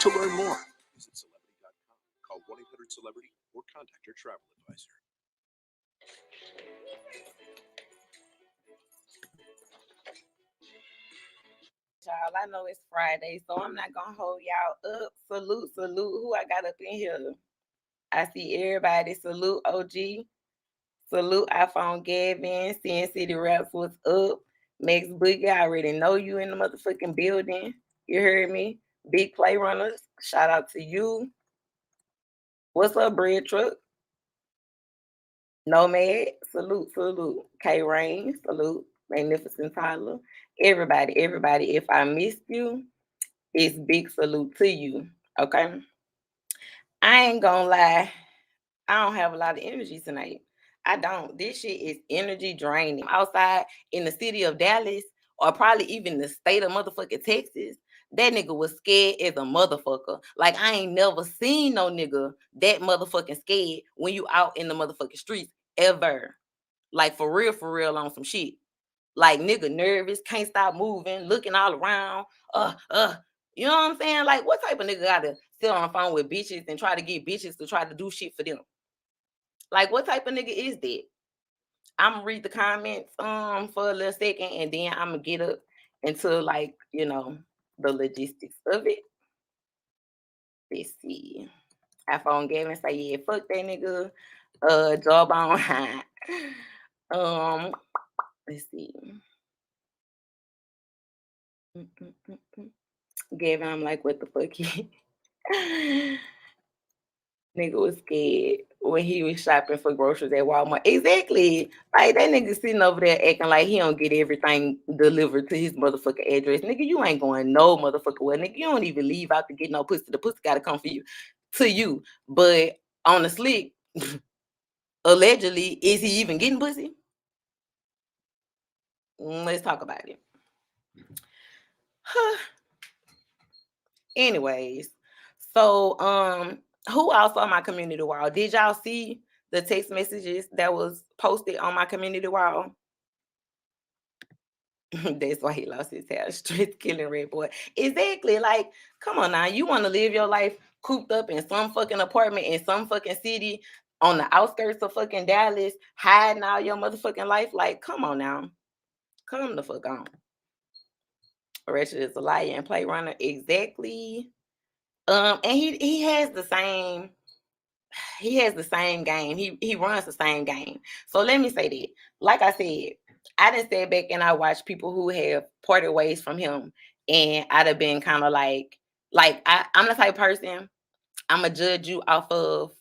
To learn more, visit celebrity.com, call 1-800-CELEBRITY, or contact your travel advisor. Y'all, I know it's Friday, so I'm not gonna hold y'all up. Salute, who I got up in here. I see everybody. Salute OG. Salute iPhone Gavin. Sin City Raps, what's up? Max Boogie, I already know you in the motherfucking building. You heard me? Big Play Runners, shout out to you. What's up, Bread Truck? Nomad, salute. K Rain, salute. Magnificent Tyler. Everybody. If I missed you, it's big salute to you. Okay. I ain't gonna lie. I don't have a lot of energy tonight. I don't. This shit is energy draining. Outside in the city of Dallas, or probably even the state of motherfucking Texas, that nigga was scared as a motherfucker. Like, I ain't never seen no nigga that motherfucking scared when you out in the motherfucking streets ever. Like, for real on some shit. Like, nigga nervous, can't stop moving, looking all around. You know what I'm saying? Like, what type of nigga gotta sit on the phone with bitches and try to get bitches to try to do shit for them? Like, what type of nigga is that? I'm gonna read the comments for a little second, and then I'm gonna get up into, like, the logistics of it. Let's see. iPhone Gavin say, yeah, fuck that nigga. Jawbone high. Let's see. Gavin, I'm like, what the fuck? Nigga was scared when he was shopping for groceries at Walmart. Exactly. Like, that nigga sitting over there acting like he don't get everything delivered to his motherfucking address. Nigga, you ain't going no motherfucker well. Nigga, you don't even leave out to get no pussy. The pussy gotta come for you to you. But on the slick, allegedly, is he even getting pussy? Let's talk about it. Anyways, so who else on my community wall? Did y'all see the text messages that was posted on my community wall? That's why he lost his hair. Straight killing red boy. Exactly. Like, come on now. You want to live your life cooped up in some fucking apartment in some fucking city on the outskirts of fucking Dallas, hiding all your motherfucking life? Like, come on now. Come the fuck on. Ratchet is a liar and play runner. Exactly. And he has the same game. He runs the same game. So let me say that. Like I said, I didn't stay back and I watched people who have parted ways from him, and I'd have been kind of like I'm the type of person, I'm gonna judge you off of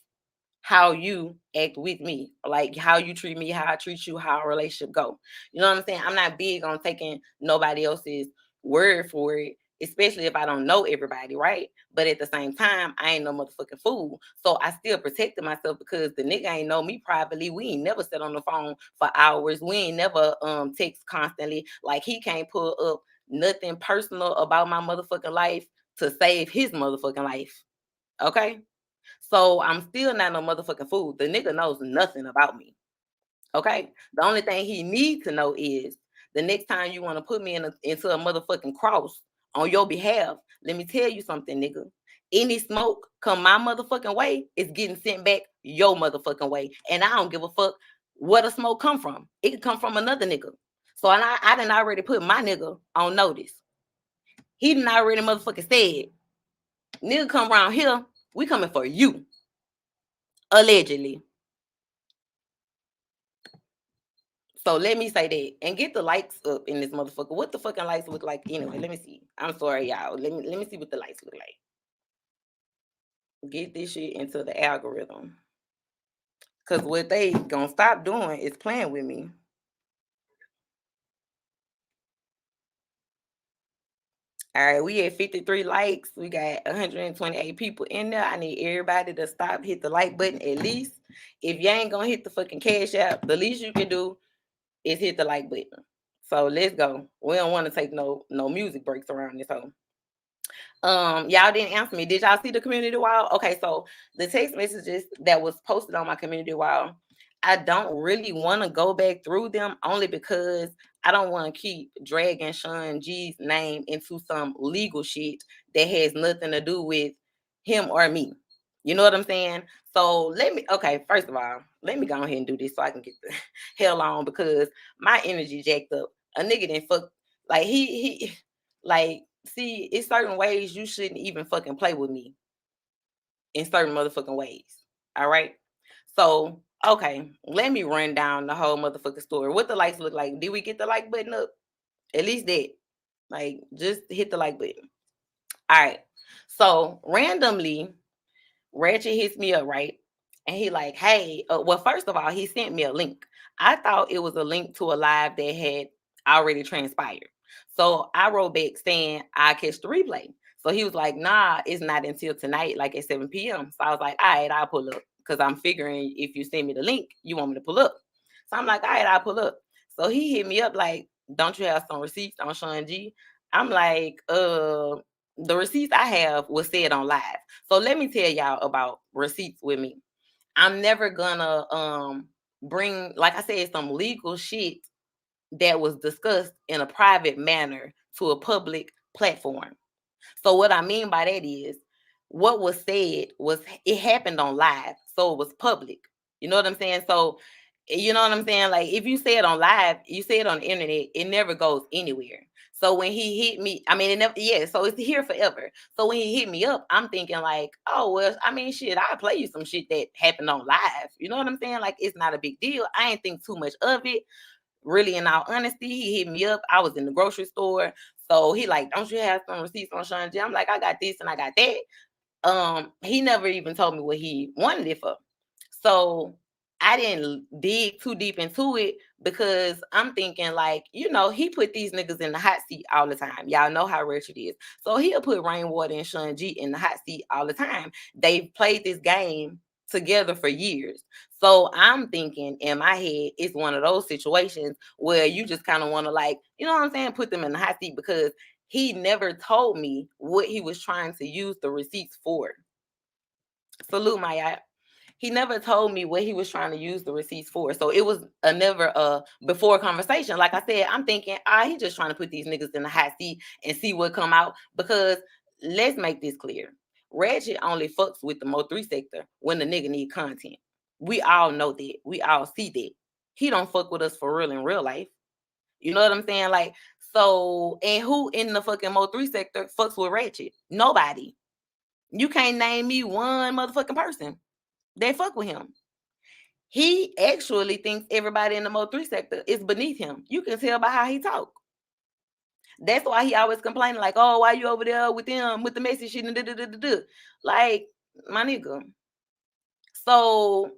how you act with me, like how you treat me, how I treat you, how our relationship go. You know what I'm saying? I'm not big on taking nobody else's word for it, especially if I don't know everybody, right? But at the same time, I ain't no motherfucking fool. So I still protected myself because the nigga ain't know me privately. We ain't never sat on the phone for hours. We ain't never text constantly. Like, he can't pull up nothing personal about my motherfucking life to save his motherfucking life. Okay? So I'm still not no motherfucking fool. The nigga knows nothing about me. Okay? The only thing he needs to know is the next time you want to put me into a motherfucking cross on your behalf, let me tell you something, nigga. Any smoke come my motherfucking way is getting sent back your motherfucking way. And I don't give a fuck where the smoke come from. It could come from another nigga. So I done already put my nigga on notice. He done already motherfucking said, nigga come around here, we coming for you. Allegedly. So let me say that and get the likes up in this motherfucker. What the fucking lights look like anyway? Let me see. I'm sorry, y'all. Let me see what the lights look like. Get this shit into the algorithm. Cause what they gonna stop doing is playing with me. All right, we at 53 likes. We got 128 people in there. I need everybody to stop, hit the like button at least. If you ain't gonna hit the fucking cash app, the least you can do is hit the like button. So let's go. We don't want to take no music breaks around this hole. Y'all didn't answer me. Did y'all see the community wall? Okay, so the text messages that was posted on my community wall, I don't really want to go back through them only because I don't want to keep dragging Shawn G's name into some legal shit that has nothing to do with him or me. You know what I'm saying? So first of all, let me go ahead and do this so I can get the hell on, because my energy jacked up. A nigga didn't fuck, like he like, see, it's certain ways you shouldn't even fucking play with me in certain motherfucking ways. All right. So, okay, let me run down the whole motherfucking story. What the likes look like. Did we get the like button up? At least that. Like, just hit the like button. All right. So, randomly, Ratchet hits me up, right? And he like, hey, well, first of all, he sent me a link. I thought it was a link to a live that had already transpired. So I wrote back saying I catch the replay. So he was like, nah, it's not until tonight, like at 7 p.m. So I was like, all right, I'll pull up. Because I'm figuring if you send me the link, you want me to pull up. So I'm like, all right, I'll pull up. So he hit me up like, don't you have some receipts on Shawn G? I'm like, the receipts I have was said on live. So let me tell y'all about receipts with me. I'm never gonna bring, like I said, some legal shit that was discussed in a private manner to a public platform. So what I mean by that is what was said was, it happened on live, so it was public. You know what I'm saying? So you know what I'm saying? Like, if you say it on live, you say it on the internet, it never goes anywhere. So when he hit me, I mean, it never, yeah, so it's here forever. So when he hit me up, I'm thinking like, oh, well, I mean, shit, I'll play you some shit that happened on live. You know what I'm saying? Like, it's not a big deal. I ain't think too much of it. Really, in all honesty, he hit me up. I was in the grocery store. So he like, don't you have some receipts on Shawn G? I'm like, I got this and I got that. He never even told me what he wanted it for. So I didn't dig too deep into it, because I'm thinking like, he put these niggas in the hot seat all the time. Y'all know how rich it is. So he'll put Rainwater and Shawn G in the hot seat all the time. They've played this game together for years. So I'm thinking in my head, it's one of those situations where you just kind of want to, like, you know what I'm saying, put them in the hot seat, because he never told me what he was trying to use the receipts for. Salute, my eye. He never told me what he was trying to use the receipts for. So it was never a before conversation. Like I said, I'm thinking, he just trying to put these niggas in the hot seat and see what come out. Because let's make this clear. Ratchet only fucks with the Mo3 sector when the nigga need content. We all know that. We all see that. He don't fuck with us for real in real life. You know what I'm saying? Like, so, and who in the fucking Mo3 sector fucks with Ratchet? Nobody. You can't name me one motherfucking person that fuck with him. He actually thinks everybody in the Mo3 sector is beneath him. You can tell by how he talk. That's why he always complaining like, oh, why you over there with them with the messy shit and da. Like, my nigga. So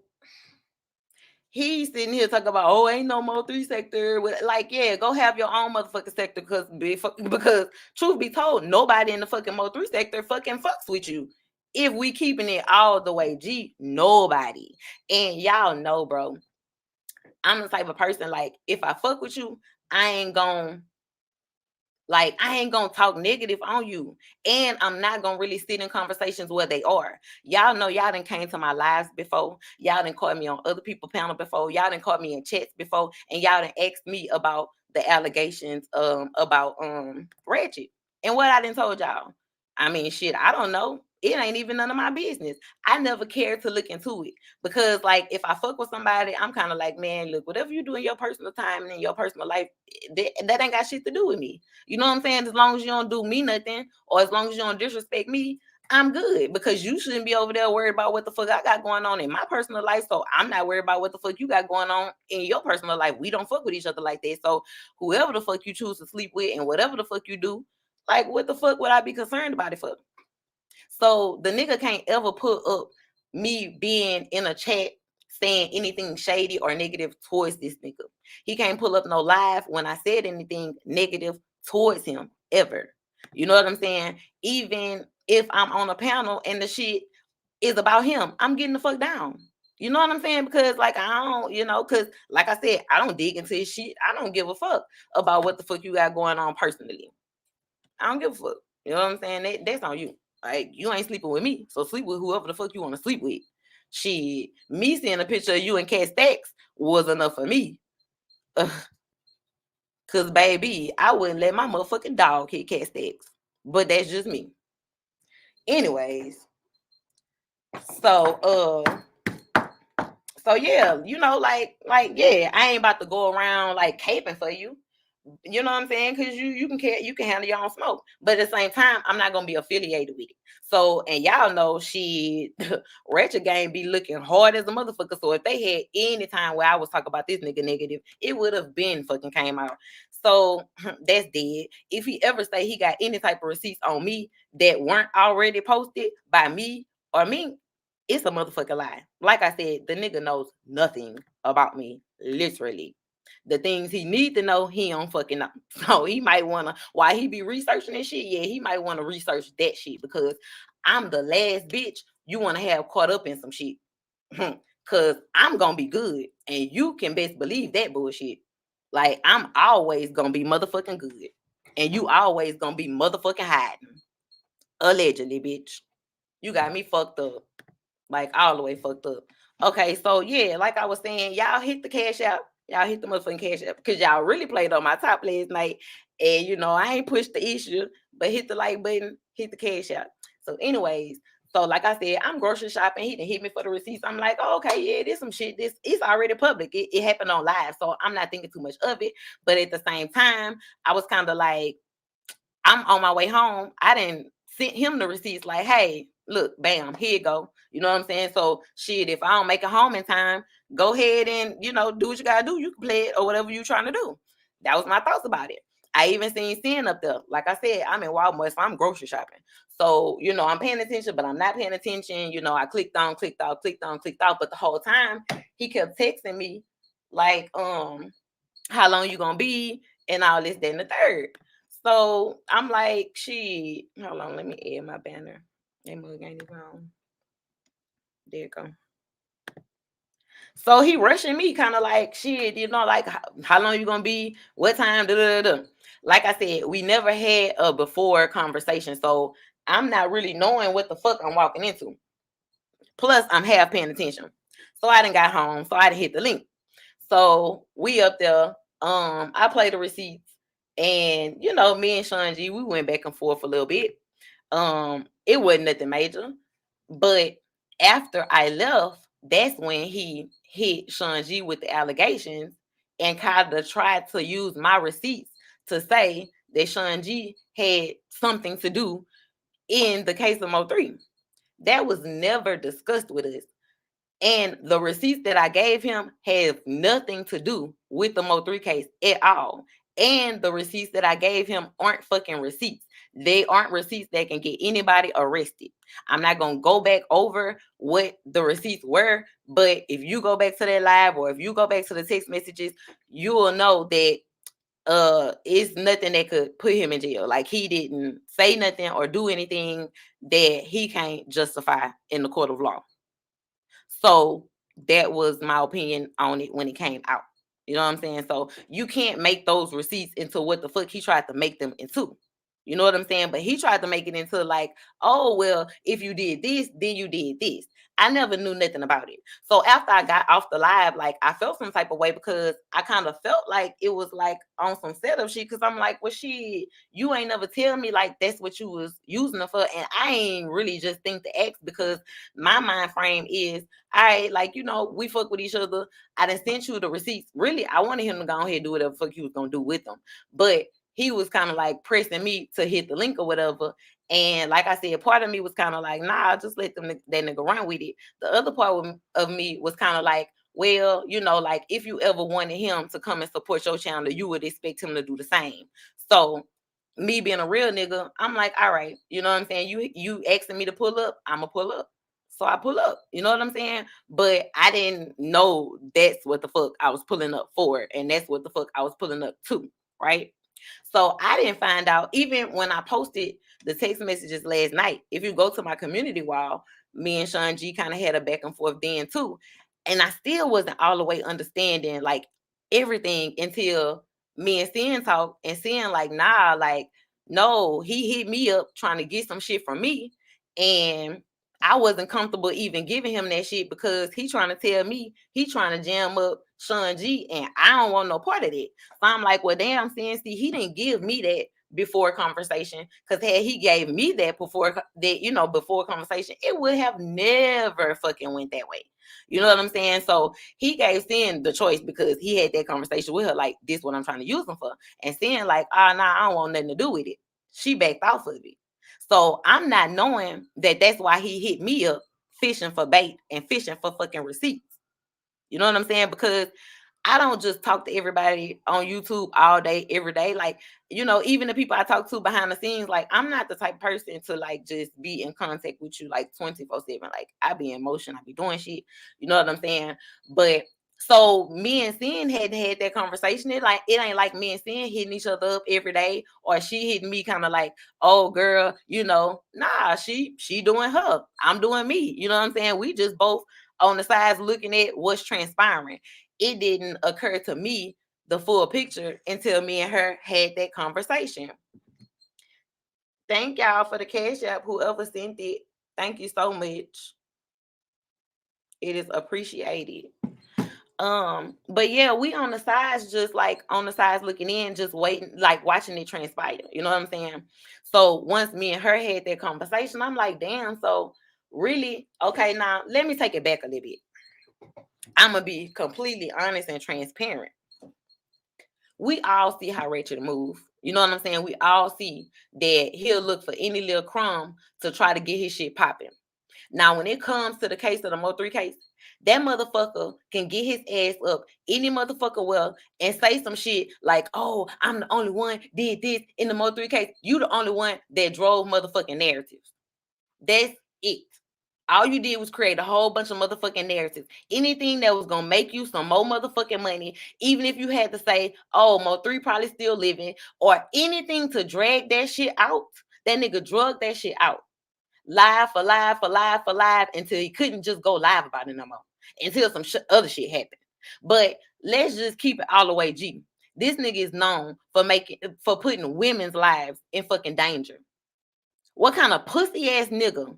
he's sitting here talking about, oh, ain't no Mo3 sector. Like, yeah, go have your own motherfucking sector, because truth be told, nobody in the fucking Mo3 sector fucking fucks with you. If we keeping it all the way G, nobody. And y'all know, bro, I'm the type of person, like, if I fuck with you, I ain't gonna talk negative on you. And I'm not gonna really sit in conversations where they are. Y'all know y'all done came to my lives before. Y'all done caught me on other people's panel before. Y'all done caught me in chats before. And y'all done asked me about the allegations about Ratchet. And what I done told y'all. I mean, shit, I don't know. It ain't even none of my business. I never cared to look into it, because, like, if I fuck with somebody, I'm kind of like, man, look, whatever you do in your personal time and in your personal life, that ain't got shit to do with me. You know what I'm saying? As long as you don't do me nothing, or as long as you don't disrespect me, I'm good, because you shouldn't be over there worried about what the fuck I got going on in my personal life. So I'm not worried about what the fuck you got going on in your personal life. We don't fuck with each other like that. So whoever the fuck you choose to sleep with and whatever the fuck you do, like, what the fuck would I be concerned about it for? So the nigga can't ever put up me being in a chat saying anything shady or negative towards this nigga. He can't pull up no live when I said anything negative towards him ever. You know what I'm saying? Even if I'm on a panel and the shit is about him, I'm getting the fuck down. You know what I'm saying? Because, like, I don't, because, like I said, I don't dig into his shit. I don't give a fuck about what the fuck you got going on personally. I don't give a fuck. You know what I'm saying? That's on you. Like, you ain't sleeping with me, so sleep with whoever the fuck you want to sleep with. Shit, me seeing a picture of you and Cat Stacks was enough for me. Cause baby, I wouldn't let my motherfucking dog hit cat stacks. But that's just me. Anyways, so so yeah, yeah, I ain't about to go around like caping for you. You know what I'm saying? Because you can handle your own smoke, but at the same time, I'm not gonna be affiliated with it. So, and y'all know Ratchet Game be looking hard as a motherfucker. So if they had any time where I was talking about this nigga negative, it would have been fucking came out. So that's dead. If he ever say he got any type of receipts on me that weren't already posted by me or me, it's a motherfucking lie. Like I said, the nigga knows nothing about me, literally. The things he need to know, he don't fucking know. So he might wanna, while he be researching this shit, yeah, he might want to research that shit because I'm the last bitch you want to have caught up in some shit. Cause I'm gonna be good, and you can best believe that bullshit. Like I'm always gonna be motherfucking good, and you always gonna be motherfucking hiding. Allegedly, bitch. You got me fucked up. Like all the way fucked up. Okay, so yeah, like I was saying, y'all hit the cash out. Y'all hit the motherfucking cash out because y'all really played on my top last night. And I ain't pushed the issue, but hit the like button, hit the cash out. So, anyways, so like I said, I'm grocery shopping. He didn't hit me for the receipts. I'm like, oh, okay, yeah, this some shit. This it's already public. It happened on live. So I'm not thinking too much of it. But at the same time, I was kind of like, I'm on my way home. I didn't send him the receipts like, hey, look, bam, here you go. You know what I'm saying? So shit, if I don't make it home in time, go ahead and, do what you gotta do. You can play it or whatever you're trying to do. That was my thoughts about it. I even seen Sin up there. Like I said, I'm in Walmart, so I'm grocery shopping. So, I'm paying attention, but I'm not paying attention. I clicked on, clicked off, clicked on, clicked off. But the whole time he kept texting me like, how long you gonna be and all this, that, and the third. So I'm like, she, hold on, let me add my banner. That mug ain't even on. There you go. So he rushing me, kind of like, shit, like, how long you gonna be? What time? Da, da, da, da. Like I said, we never had a before conversation. So I'm not really knowing what the fuck I'm walking into. Plus, I'm half paying attention. So I didn't got home. So I didn't hit the link. So we up there. I played the receipts. And me and Shawn G, we went back and forth a little bit. It wasn't nothing major. But after I left, that's when he hit Shawn G with the allegations and kind of tried to use my receipts to say that Shawn G had something to do in the case of MO3. That was never discussed with us. And the receipts that I gave him have nothing to do with the MO3 case at all. And the receipts that I gave him aren't fucking receipts. They aren't receipts that can get anybody arrested. I'm not going to go back over what the receipts were, but if you go back to that live or if you go back to the text messages, you will know that it's nothing that could put him in jail. Like he didn't say nothing or do anything that he can't justify in the court of law. So that was my opinion on it when it came out. You know what I'm saying? So you can't make those receipts into what the fuck he tried to make them into. You know what I'm saying? But he tried to make it into like, oh, well, if you did this, then you did this. I never knew nothing about it. So after I got off the live, like I felt some type of way because I kind of felt like it was like on some setup shit. Cause I'm like, well, shit, you ain't never tell me like that's what you was using it for. And I ain't really just think to ask because my mind frame is, I like, we fuck with each other. I done sent you the receipts. Really, I wanted him to go ahead and do whatever the fuck he was gonna do with them. But he was kind of like pressing me to hit the link or whatever. And like I said, part of me was kind of like, nah, just let that nigga run with it. The other part of me was kind of like, well, like if you ever wanted him to come and support your channel, you would expect him to do the same. So me being a real nigga, I'm like, all right, you know what I'm saying? You asking me to pull up, I'ma pull up. So I pull up, you know what I'm saying? But I didn't know that's what the fuck I was pulling up for. And that's what the fuck I was pulling up to, right? So I didn't find out, even when I posted the text messages last night. If you go to my community wall, me and Shawn G kind of had a back and forth then too. And I still wasn't all the way understanding like everything until me and Sin talk and Sin like, nah, like, no, he hit me up trying to get some shit from me. And I wasn't comfortable even giving him that shit because he trying to tell me he trying to jam up Shawn G, and I don't want no part of it. So I'm like, well, damn, see, he didn't give me that before conversation, because had he gave me that before that, before conversation, it would have never fucking went that way. You know what I'm saying? So he gave Sin the choice because he had that conversation with her, like, this what I'm trying to use him for. And Sin like, nah, I don't want nothing to do with it. She backed off of it. So I'm not knowing that that's why he hit me up fishing for bait and fishing for fucking receipts. You know what I'm saying? Because I don't just talk to everybody on YouTube all day, every day. Like, even the people I talk to behind the scenes, like, I'm not the type of person to like just be in contact with you like 24/7. Like, I be in motion, I be doing shit. You know what I'm saying? But so me and Sin had that conversation. It ain't like me and Sin hitting each other up every day, or she hitting me kind of like, oh girl, nah, she doing her, I'm doing me. You know what I'm saying? We just both on the sides looking at what's transpiring. It didn't occur to me the full picture until me and her had that conversation. Thank y'all for the cash app, whoever sent it. Thank you so much. It is appreciated. But yeah, we on the sides, just like on the sides looking in, just waiting, like watching it transpire. You know what I'm saying? So once me and her had that conversation, I'm like, damn, so really? Okay, now let me take it back a little bit. I'm gonna be completely honest and transparent. We all see how Ratchettv move. You know what I'm saying? We all see that he'll look for any little crumb to try to get his shit popping. Now, when it comes to the case of the MO3 case, that motherfucker can get his ass up any motherfucker well and say some shit like, oh, I'm the only one did this in the MO3 case. You the only one that drove motherfucking narratives. That's it. All you did was create a whole bunch of motherfucking narratives. Anything that was gonna make you some more motherfucking money, even if you had to say, oh, Mo3 probably still living, or anything to drag that shit out, that nigga drug that shit out. Live for live for live for live until he couldn't just go live about it no more. Until some other shit happened. But let's just keep it all the way G. This nigga is known for putting women's lives in fucking danger. What kind of pussy ass nigga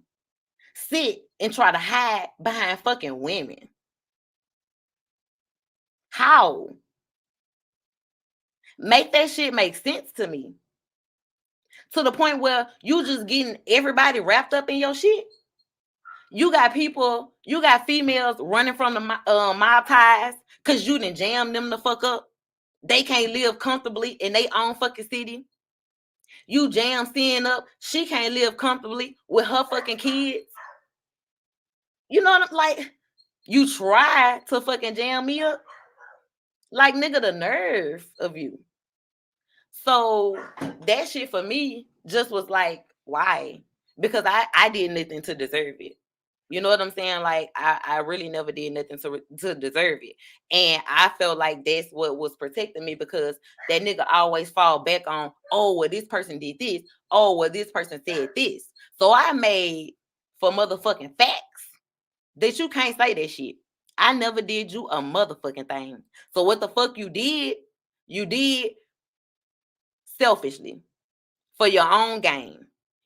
sit and try to hide behind fucking women? How? Make that shit make sense to me. To the point where you just getting everybody wrapped up in your shit. You got females running from the mob ties because you done jam them the fuck up. They can't live comfortably in their own fucking city. You jam Sin up. She can't live comfortably with her fucking kids. You know what I'm like? You try to fucking jam me up. Like, nigga, the nerve of you. So that shit for me just was like, why? Because I did nothing to deserve it. You know what I'm saying? Like, I really never did nothing to deserve it. And I felt like that's what was protecting me, because that nigga always fall back on, oh, well, this person did this. Oh, well, this person said this. So I made for motherfucking facts that you can't say that shit. I never did you a motherfucking thing. So what the fuck you did selfishly for your own gain.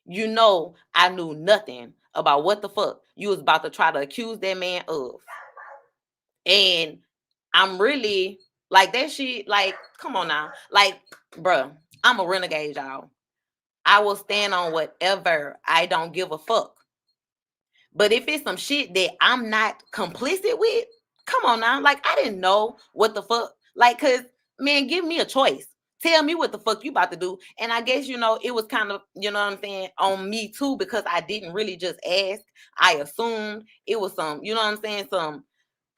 You know, I knew nothing about what the fuck you was about to try to accuse that man of. And I'm really like, that shit, like, come on now. Like, bruh, I'm a renegade, y'all. I will stand on whatever. I don't give a fuck. But if it's some shit that I'm not complicit with, come on now. Like, I didn't know what the fuck. Like, cause man, give me a choice. Tell me what the fuck you about to do. And I guess, it was kind of, you know what I'm saying, on me too, because I didn't really just ask. I assumed it was some, you know what I'm saying, some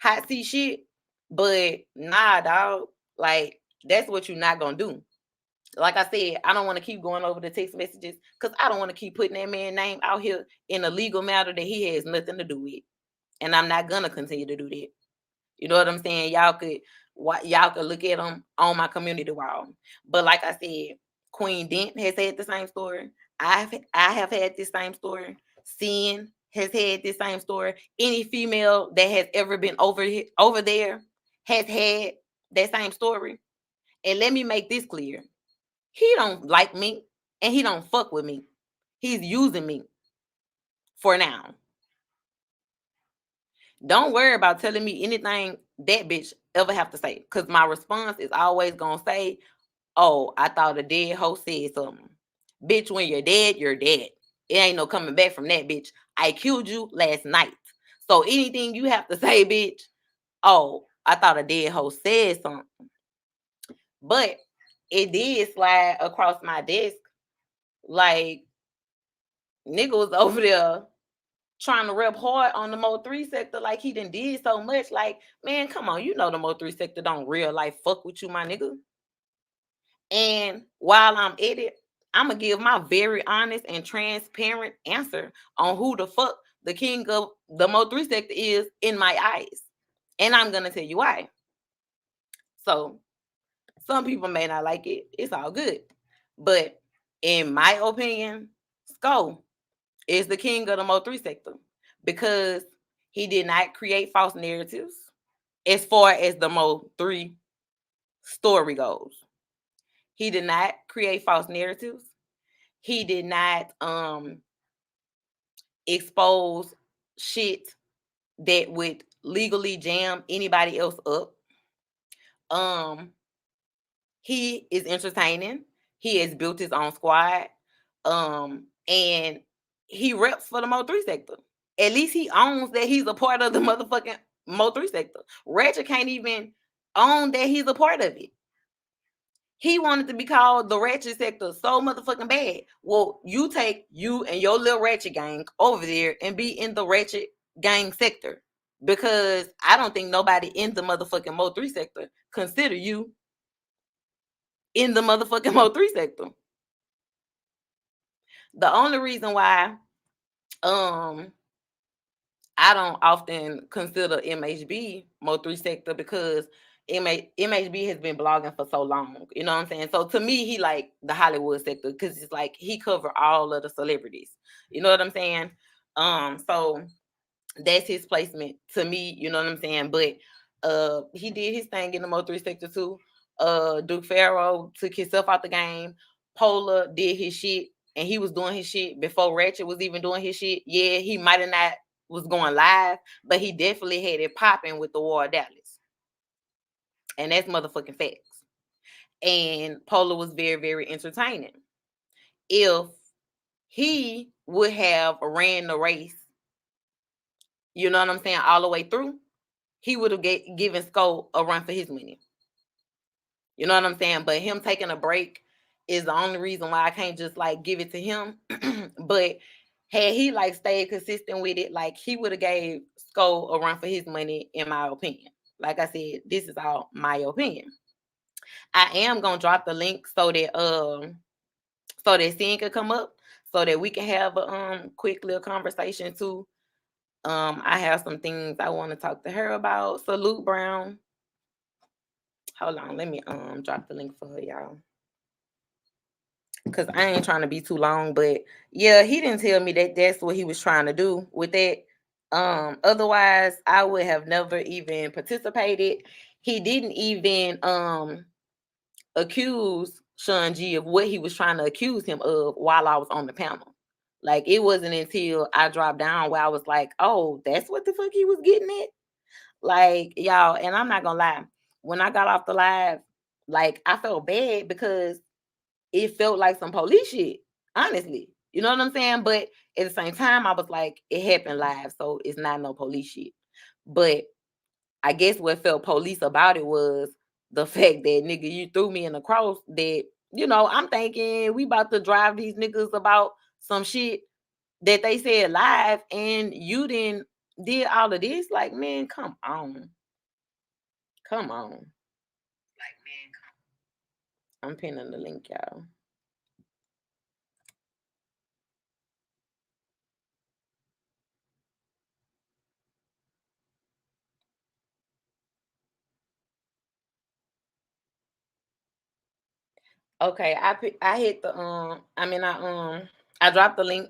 hot seat shit. But nah, dog. Like, that's what you're not gonna do. Like I said, I don't want to keep going over the text messages because I don't want to keep putting that man's name out here in a legal matter that he has nothing to do with. And I'm not gonna continue to do that. You know what I'm saying? Y'all could look at them on my community wall. But like I said, Queen Dent has had the same story. I have had this same story. Sin has had this same story. Any female that has ever been over there has had that same story. And let me make this clear. He don't like me and he don't fuck with me. He's using me for now. Don't worry about telling me anything that bitch ever have to say. Cause my response is always gonna say, oh, I thought a dead hoe said something. Bitch, when you're dead, you're dead. It ain't no coming back from that, bitch. I killed you last night. So anything you have to say, bitch, oh, I thought a dead hoe said something. But it did slide across my desk. Like, nigga was over there trying to rep hard on the MO3 sector like he done did so much. Like, man, come on. You know the MO3 sector don't real life fuck with you, my nigga. And while I'm at it, I'm going to give my very honest and transparent answer on who the fuck the king of the MO3 sector is in my eyes. And I'm going to tell you why. So, some people may not like it. It's all good. But in my opinion, Sko is the king of the MO3 sector because he did not create false narratives as far as the MO3 story goes. He did not create false narratives. He did not expose shit that would legally jam anybody else up. He is entertaining. He has built his own squad. And he reps for the MO3 sector. At least he owns that he's a part of the motherfucking MO3 sector. Ratchet can't even own that he's a part of it. He wanted to be called the Ratchet sector so motherfucking bad. Well, you take you and your little Ratchet gang over there and be in the Ratchet gang sector. Because I don't think nobody in the motherfucking MO3 sector consider you in the motherfucking MO3 sector. The only reason why I don't often consider MHB MO3 sector because MHB has been blogging for so long. You know what I'm saying? So to me, he like the Hollywood sector because it's like he covered all of the celebrities. You know what I'm saying? So that's his placement to me. You know what I'm saying? But he did his thing in the MO3 sector too. Duke Pharaoh took himself out the game. Polar did his shit, and he was doing his shit before Ratchet was even doing his shit. Yeah, he might have not was going live, but he definitely had it popping with the War of Dallas. And that's motherfucking facts. And Polar was very, very entertaining. If he would have ran the race, you know what I'm saying, all the way through, he would have given Sko a run for his money. You know what I'm saying? But him taking a break is the only reason why I can't just like give it to him. But had he like stayed consistent with it, like he would have gave Sko a run for his money, in my opinion. Like I said, this is all my opinion. I am gonna drop the link so that Sin could come up so that we can have a quick little conversation too. I have some things I want to talk to her about. Salute Brown. Hold on, let me drop the link for her, y'all. Cause I ain't trying to be too long, but yeah, he didn't tell me that that's what he was trying to do with that. Otherwise, I would have never even participated. He didn't even accuse Shawn G of what he was trying to accuse him of while I was on the panel. Like it wasn't until I dropped down where I was like, oh, that's what the fuck he was getting at. Like, y'all, and I'm not gonna lie, when I got off the live, like I felt bad because it felt like some police shit, honestly. You know what I'm saying? But at the same time, I was like, it happened live, so it's not no police shit. But I guess what felt police about it was the fact that nigga, you threw me in the cross that, you know, I'm thinking we about to drive these niggas about some shit that they said live and you didn't did all of this. Like, man, come on. Come on. Like, man, come on. I'm pinning the link, y'all. Okay, I hit the I dropped the link.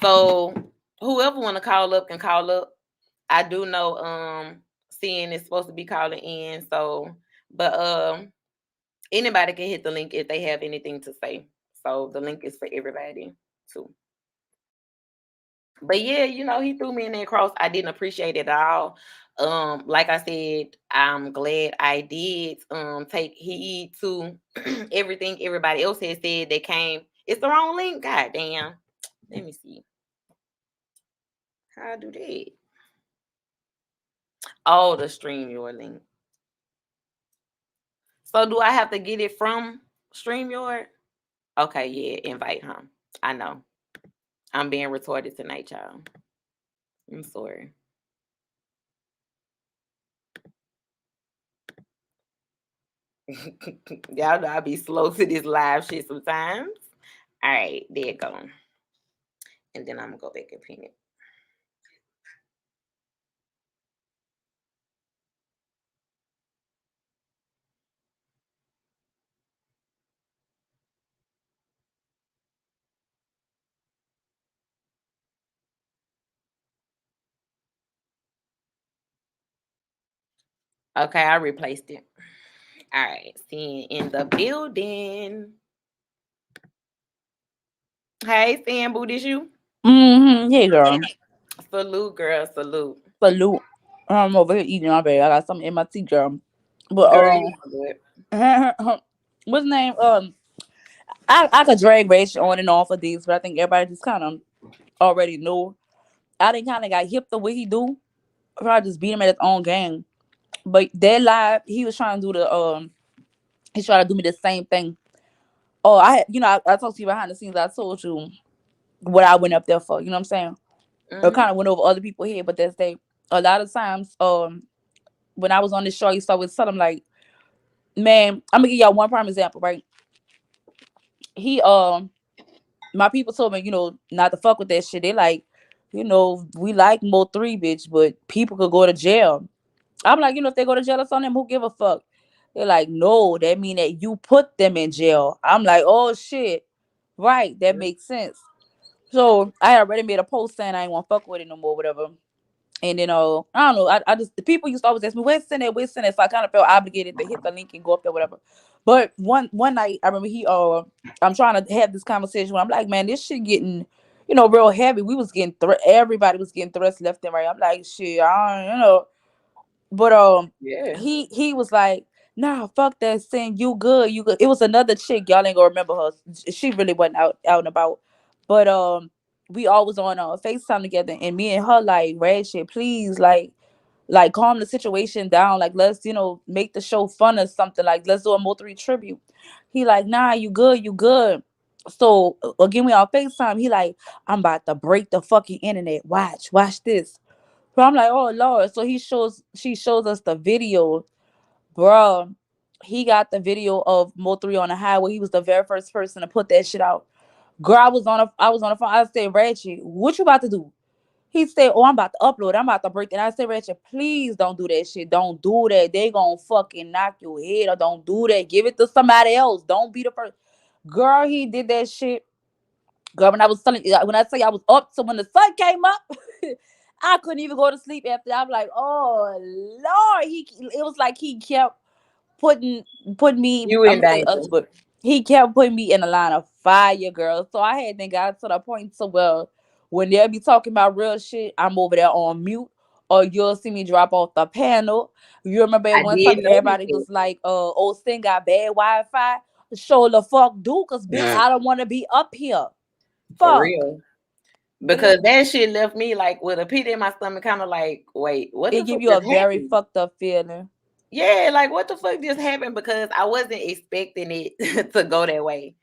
So whoever want to call up can call up. I do know seeing is supposed to be calling in. So but anybody can hit the link if they have anything to say. So the link is for everybody too. But yeah, he threw me in that cross. I didn't appreciate it at all. Like I said, I'm glad I did take heed to everything everybody else had said that came. It's the wrong link. God damn. Let me see. How I do that? Oh, the stream your link. So do I have to get it from StreamYard? Okay, yeah, invite him. I know. I'm being retarded tonight, y'all. I'm sorry. Y'all know I be slow to this live shit sometimes. All right, there you go. And then I'm gonna go back and pin it. Okay, I replaced it. All right, seeing in the building. Hey, Sam Boo, this you? Hey, girl. Salute, girl, salute. Salute. I'm over here eating my bed. I got something in my teeth, girl. But Girl, you know what's the name? I could drag race on and off of these, but I think everybody just kind of already knew. I didn't kind of got hip the way he do. Probably just beat him at his own game. But that live, he was trying to do the he tried to do me the same thing. Oh, I talked to you behind the scenes. I told you what I went up there for. You know what I'm saying? I Mm-hmm. kind of went over other people here, but that's they. A lot of times, when I was on this show, I used to always tell him like, man, I'm gonna give y'all one prime example, right? He my people told me, not to fuck with that shit. They like, we like MO3, bitch, but people could go to jail. I'm like, if they go to jail or something, who give a fuck? They're like, no, that mean that you put them in jail. I'm like, oh shit. Right, that makes sense. So I already made a post saying I ain't want to fuck with it no more, whatever. And then I don't know. I just the people used to always ask me, where's Senate, where's Senate? So I kind of felt obligated to hit the link and go up there, whatever. But one night I remember I'm trying to have this conversation where I'm like, man, this shit getting, real heavy. We was getting everybody was getting thrust left and right. I'm like, shit, I don't, But Yeah. he was like, nah, fuck that, saying you good, you good. It was another chick, y'all ain't gonna remember her. She really wasn't out and about. But we always on FaceTime together, and me and her like, Ratchettv, please, like calm the situation down. Like, let's, make the show fun or something. Like, let's do a MO3 tribute. He like, nah, you good, you good. So again, we on FaceTime. He like, I'm about to break the fucking internet. Watch this. So I'm like, oh Lord. So she shows us the video, bro. He got the video of Mo3 on the highway. He was the very first person to put that shit out. Girl, I was on the phone. I said, Ratchet, what you about to do? He said, oh, I'm about to upload. I'm about to break it. And I said, Ratchet, please don't do that shit. Don't do that. They gonna fucking knock your head or don't do that. Give it to somebody else. Don't be the first. Girl, he did that shit. Girl, when I say I was up, so when the sun came up, I couldn't even go to sleep after. I'm like, oh Lord, it was like he kept putting putting me. You I'm in gonna say us, danger. but he kept putting me in a line of fire, girl. So I had then got to the point so well when they'll be talking about real shit, I'm over there on mute, or you'll see me drop off the panel. You remember at I one time did notice everybody was it. like, old Sting got bad Wi-Fi. Show the fuck do, cause bitch, I don't want to be up here. For Fuck. real. Because that shit left me like with a pit in my stomach, kind of like, wait, what It the give fuck you a just very happened? fucked up feeling. Yeah, like what the fuck just happened? Because I wasn't expecting it to go that way.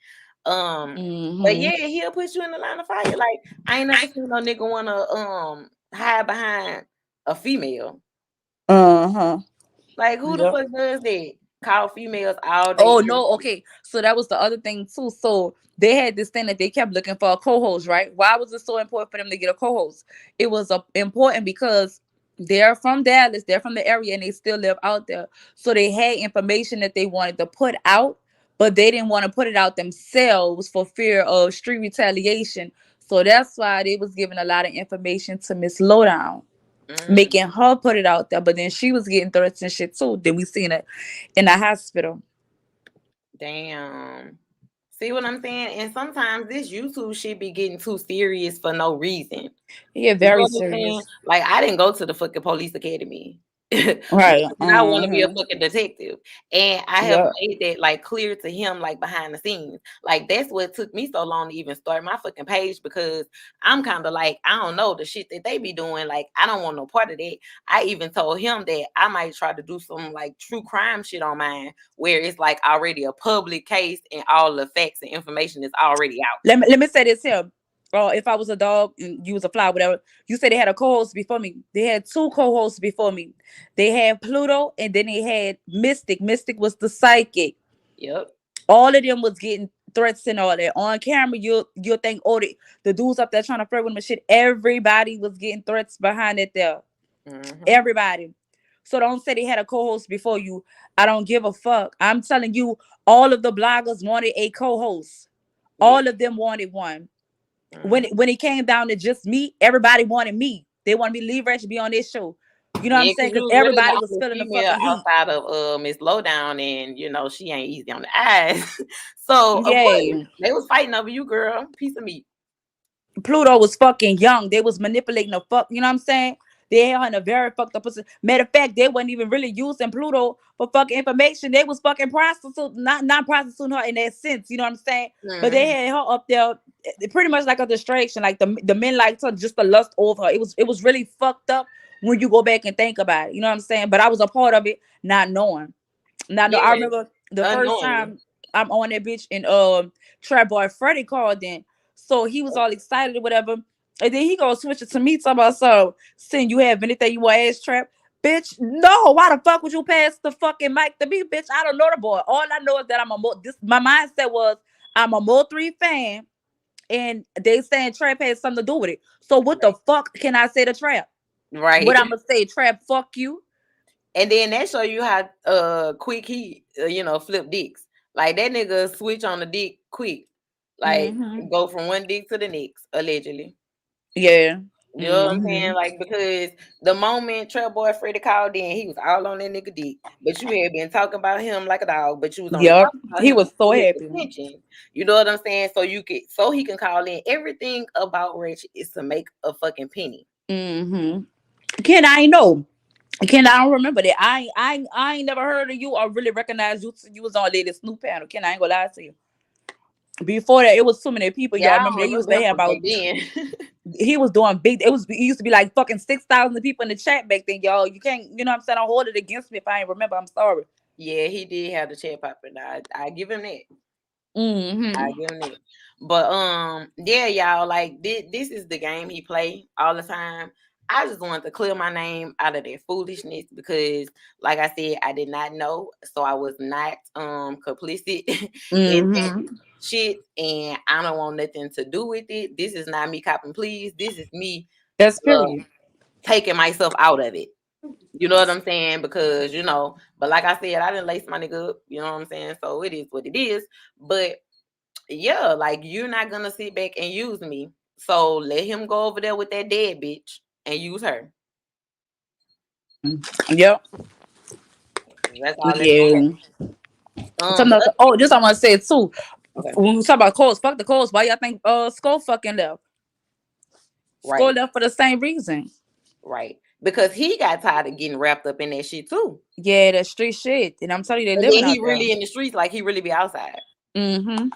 But Mm-hmm. yeah, he'll put you in the line of fire. Like I ain't never seen no nigga wanna hide behind a female. Uh-huh. Like who the Yep. fuck does that? Call females all day. Oh Every no, day. okay. So that was the other thing too. So they had this thing that they kept looking for a co-host, right? Why was it so important for them to get a co-host? It was important because they're from Dallas, they're from the area, and they still live out there. So they had information that they wanted to put out, but they didn't want to put it out themselves for fear of street retaliation. So that's why they was giving a lot of information to Miss Lowdown, Mm, making her put it out there. But then she was getting threats and shit too. Then we seen it in the hospital. damn. See what I'm saying? And sometimes this YouTube shit be getting too serious for no reason. Yeah, You know very what I'm saying? serious. Like, I didn't go to the fucking police academy. Right. Nor did I want to be a fucking detective. And I have Yep. made that like clear to him, like behind the scenes. Like, that's what took me so long to even start my fucking page, because I'm kind of like, I don't know, the shit that they be doing. Like, I don't want no part of that. I even told him that I might try to do some like true crime shit on mine, where it's like already a public case and all the facts and information is already out. Let me say this here. If I was a dog and you was a fly, whatever, you said they had a co-host before me. They had two co-hosts before me. They had Pluto and then they had Mystic. Mystic was the psychic. Yep. All of them was getting threats and all that. On camera, you'll think, oh, the dudes up there trying to flirt with them and shit. Everybody was getting threats behind it there. Mm-hmm. Everybody. So don't say they had a co-host before you. I don't give a fuck. I'm telling you, all of the bloggers wanted a co-host. Yeah. All of them wanted one. Mm-hmm. When it came down to just me, everybody wanted me. They wanted me to leave Ratchet be on this show. You know what I'm Yeah, saying? because you Because was really everybody the was only feeling the female fucking heat. outside of Miss Lowdown, and you know she ain't easy on the eyes. So of course Yeah. they was fighting over you, girl. Piece of meat. Pluto was fucking young. They was manipulating the fuck. You know what I'm saying? They had her in a very fucked up position. Matter of fact, they wasn't even really using Pluto for fucking information. They was fucking prostitute, not prostituting her in that sense. You know what I'm saying? But they Mm-hmm. had her up there, pretty much like a distraction. Like the men liked her just to lust over her. It was really fucked up when you go back and think about it. You know what I'm saying? But I was a part of it, not knowing. Now, no, I Yes, remember the first unknowingly. time I'm on that bitch, and Trap Boy Freddie called in. So he was all excited or whatever. And then he gonna switch it to me talking about, so Sin, you have anything you want to ask Trap? Bitch, no, why the fuck would you pass the fucking mic to me, bitch? I don't know the boy. All I know is that my mindset was I'm a MO3 fan, and they saying Trap has something to do with it. So what the fuck can I say to Trap? Right. What I'm gonna say, Trap, fuck you. And then that show you how quick he flip dicks. Like that nigga switch on the dick quick. Like Mm-hmm. go from one dick to the next, allegedly. Yeah. You know what I'm Mm-hmm. saying? Like, because the moment Trap Boy Freddy called in, he was all on that nigga dick. But you had been talking about him like a dog, but you was only Yep. talking about He him was so to his happy. attention. You know what I'm saying? So he can call in. Everything about Rich is to make a fucking penny. Mm-hmm. Ken, I ain't know. Ken, I don't remember that. I ain't never heard of you or really recognized you. You was on Lady Snoop panel. Ken, I ain't gonna lie to you. Before that, it was so many people. Yeah, Y'all I remember they don't used remember to him have from back about. then. He was doing big. It used to be like fucking 6,000 people in the chat back then, y'all. You can't. You know what I'm saying? Don't hold it against me if I ain't remember. I'm sorry. Yeah, he did have the chat popping. I give him that. I Mm-hmm. give him that. But yeah, y'all, like this is the game he play all the time. I just wanted to clear my name out of that foolishness because, like I said, I did not know, so I was not complicit in that Mm-hmm. shit, and I don't want nothing to do with it. This is not me copping, please. This is me That's uh, period. taking myself out of it. You know what I'm saying? Because but like I said, I didn't lace my nigga up. You know what I'm saying? So it is what it is. But yeah, like you're not gonna sit back and use me. So let him go over there with that dead bitch and use her. Yep. That's all that's gonna Yeah. happen. Something The else. other Oh, thing, this I want to say too. okay, When we talk about Coles, fuck the Coles. Why y'all think Skull fucking left? Skull right, left for the same reason. right. Because he got tired of getting wrapped up in that shit too. Yeah, that street shit. And I'm telling you, they And living then out he there. really in the streets like he really be outside. Mm-hmm.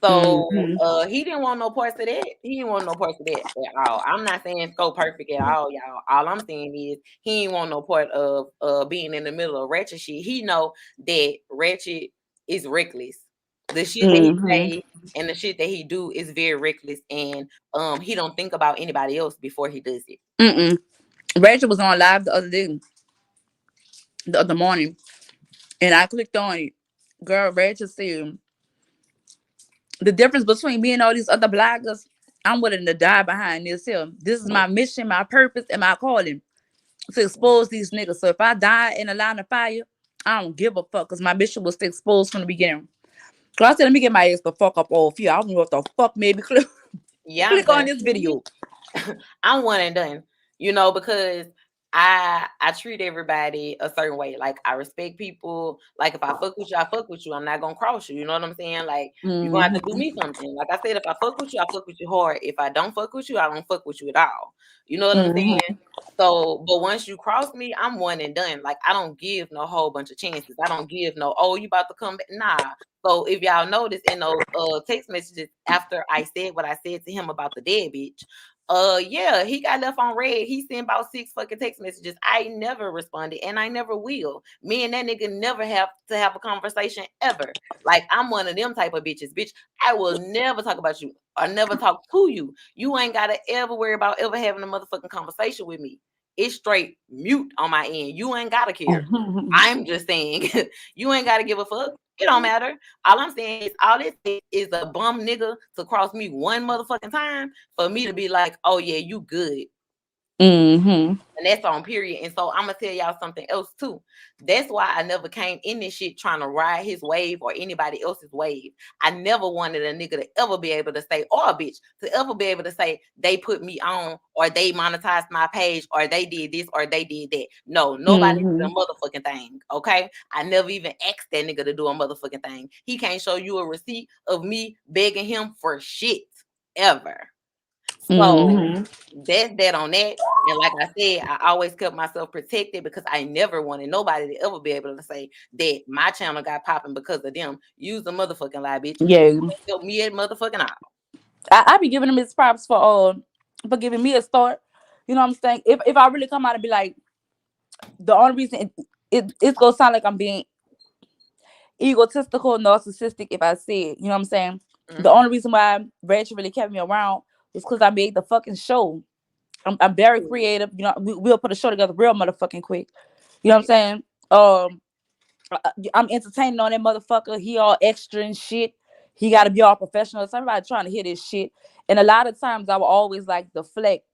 So Mm-hmm. he didn't want no parts of that. He didn't want no parts of that at all. I'm not saying so perfect at all, y'all. All I'm saying is he didn't want no part of being in the middle of Ratchet shit. He know that Ratchet is reckless. The shit that he Mm-hmm. say and the shit that he do is very reckless, and he don't think about anybody else before he does it. Mm-mm. Rachel was on live the other day, the other morning, and I clicked on it. Girl, Rachel said the difference between me and all these other bloggers, I'm willing to die behind this here. This is my mission, my purpose, and my calling to expose these niggas. So if I die in a line of fire, I don't give a fuck because my mission was to expose from the beginning. So I said, let me get my ass the fuck up off here. I don't know what the fuck made me Yeah, I'm click on done. this video. I'm one and done. Because I treat everybody a certain way. Like I respect people. Like if I fuck with you, I fuck with you. I'm not gonna cross you. You know what I'm saying? Like you're gonna have to do me something. Like I said, if I fuck with you, I fuck with you hard. If I don't fuck with you, I don't fuck with you at all. You know what I'm saying? So, but once you cross me, I'm one and done. Like I don't give no whole bunch of chances. I don't give no, oh, you about to come back. Nah. So if y'all notice in those text messages after I said what I said to him about the dead bitch, yeah, he got left on red. He sent about 6 fucking text messages. I never responded and I never will. Me and that nigga never have to have a conversation ever. Like I'm one of them type of bitches. Bitch, I will never talk about you or never talk to you. You ain't gotta ever worry about ever having a motherfucking conversation with me. It's straight mute on my end. You ain't gotta care. I'm just saying, you ain't gotta give a fuck. It don't matter. All I'm saying is all this is a bum nigga to cross me one motherfucking time for me to be like, oh yeah, you good. And that's on period. And so I'm gonna tell y'all something else too. That's why I never came in this shit trying to ride his wave or anybody else's wave. I never wanted a nigga to ever be able to say, or a bitch to ever be able to say they put me on or they monetized my page or they did this or they did that. No, nobody did a motherfucking thing. Okay. I never even asked that nigga to do a motherfucking thing. He can't show you a receipt of me begging him for shit ever. So that's that on that. And like I said, I always kept myself protected because I never wanted nobody to ever be able to say that my channel got popping because of them. Use the motherfucking lie, bitch. Yeah. Help me at motherfucking all. I be giving him his props for giving me a start. You know what I'm saying? If I really come out and be like, the only reason it's gonna sound like I'm being egotistical, narcissistic if I say it. You know what I'm saying? The only reason why Ratchet really kept me around was because I made the fucking show. I'm very creative. You know, we'll put a show together real motherfucking quick. You know what I'm saying? I'm entertaining on that motherfucker. He all extra and shit. He got to be all professional. So everybody trying to hear this shit. And a lot of times I will always like deflect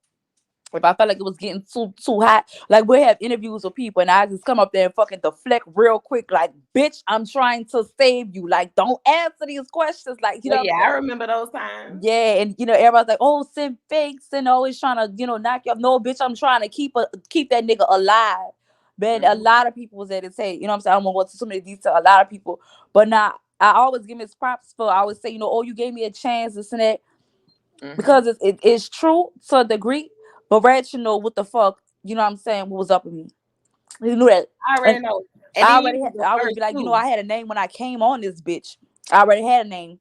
if I felt like it was getting too hot. Like we have interviews with people and I just come up there and fucking deflect real quick. Like, bitch, I'm trying to save you. Like, don't answer these questions. Like, you know what I'm saying? I remember those times. Yeah, and everybody's like, oh, send fakes and always trying to, knock you up. No, bitch, I'm trying to keep that nigga alive. Man, a lot of people was at his head. You know what I'm saying? I don't want to go into so many details. A lot of people. But now I always give him his props for I always say, oh, you gave me a chance, this and that. Because it's true to a degree. But Red should know what the fuck, you know what I'm saying, what was up with me. He knew that. I already know. And I already be like, I had a name when I came on this bitch. I already had a name.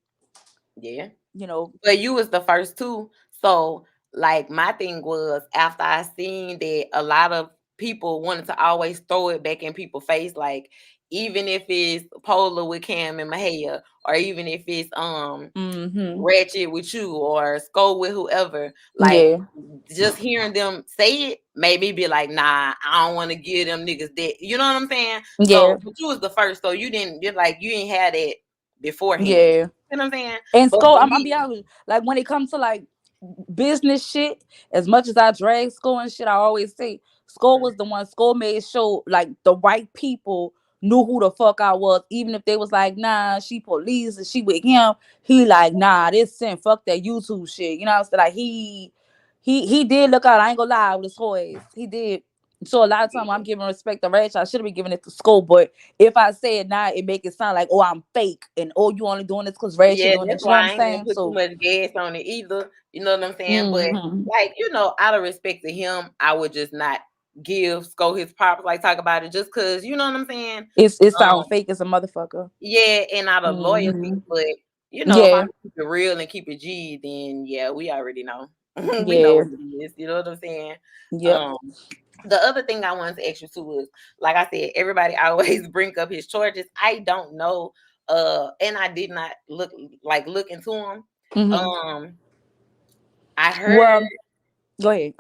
Yeah. You know. But you was the first too. So like my thing was after I seen that a lot of people wanted to always throw it back in people's face, like even if it's Polar with Cam and Mahia, or even if it's Ratchet with you or Skull with whoever, like just hearing them say it made me be like, nah, I don't want to give them niggas that. You know what I'm saying? Yeah. So but you was the first, so you didn't have that beforehand. Yeah. You know what I'm saying? And Skull, I'm be honest, like when it comes to like business shit, as much as I drag Skull and shit, I always say Skull was the one. Skull made sure like the right people knew who the fuck I was, even if they was like, nah, she police and she with him. He like, nah, this sin, fuck that YouTube shit. You know what I'm saying? Like he did look out. I ain't gonna lie with his toys. He did. So a lot of time when I'm giving respect to Rach, I should have been giving it to Skull. But if I say it now, it make it sound like, oh, I'm fake and oh, you only doing this because Rach doing that's this. You know why what I I'm ain't gonna saying? put So too much gas on it either. You know what I'm saying? But like, out of respect to him, I would just not give Skull his props, like talk about it just cause you know what I'm saying? It sounds fake as a motherfucker. Yeah, and out of loyalty, but if I keep it real and keep it G, then yeah, we already know. We know what it is, you know what I'm saying? Yeah. The other thing I wanted to ask you too was, like I said, everybody always bring up his charges. I don't know, and I did not look into them. I heard. Well, go ahead.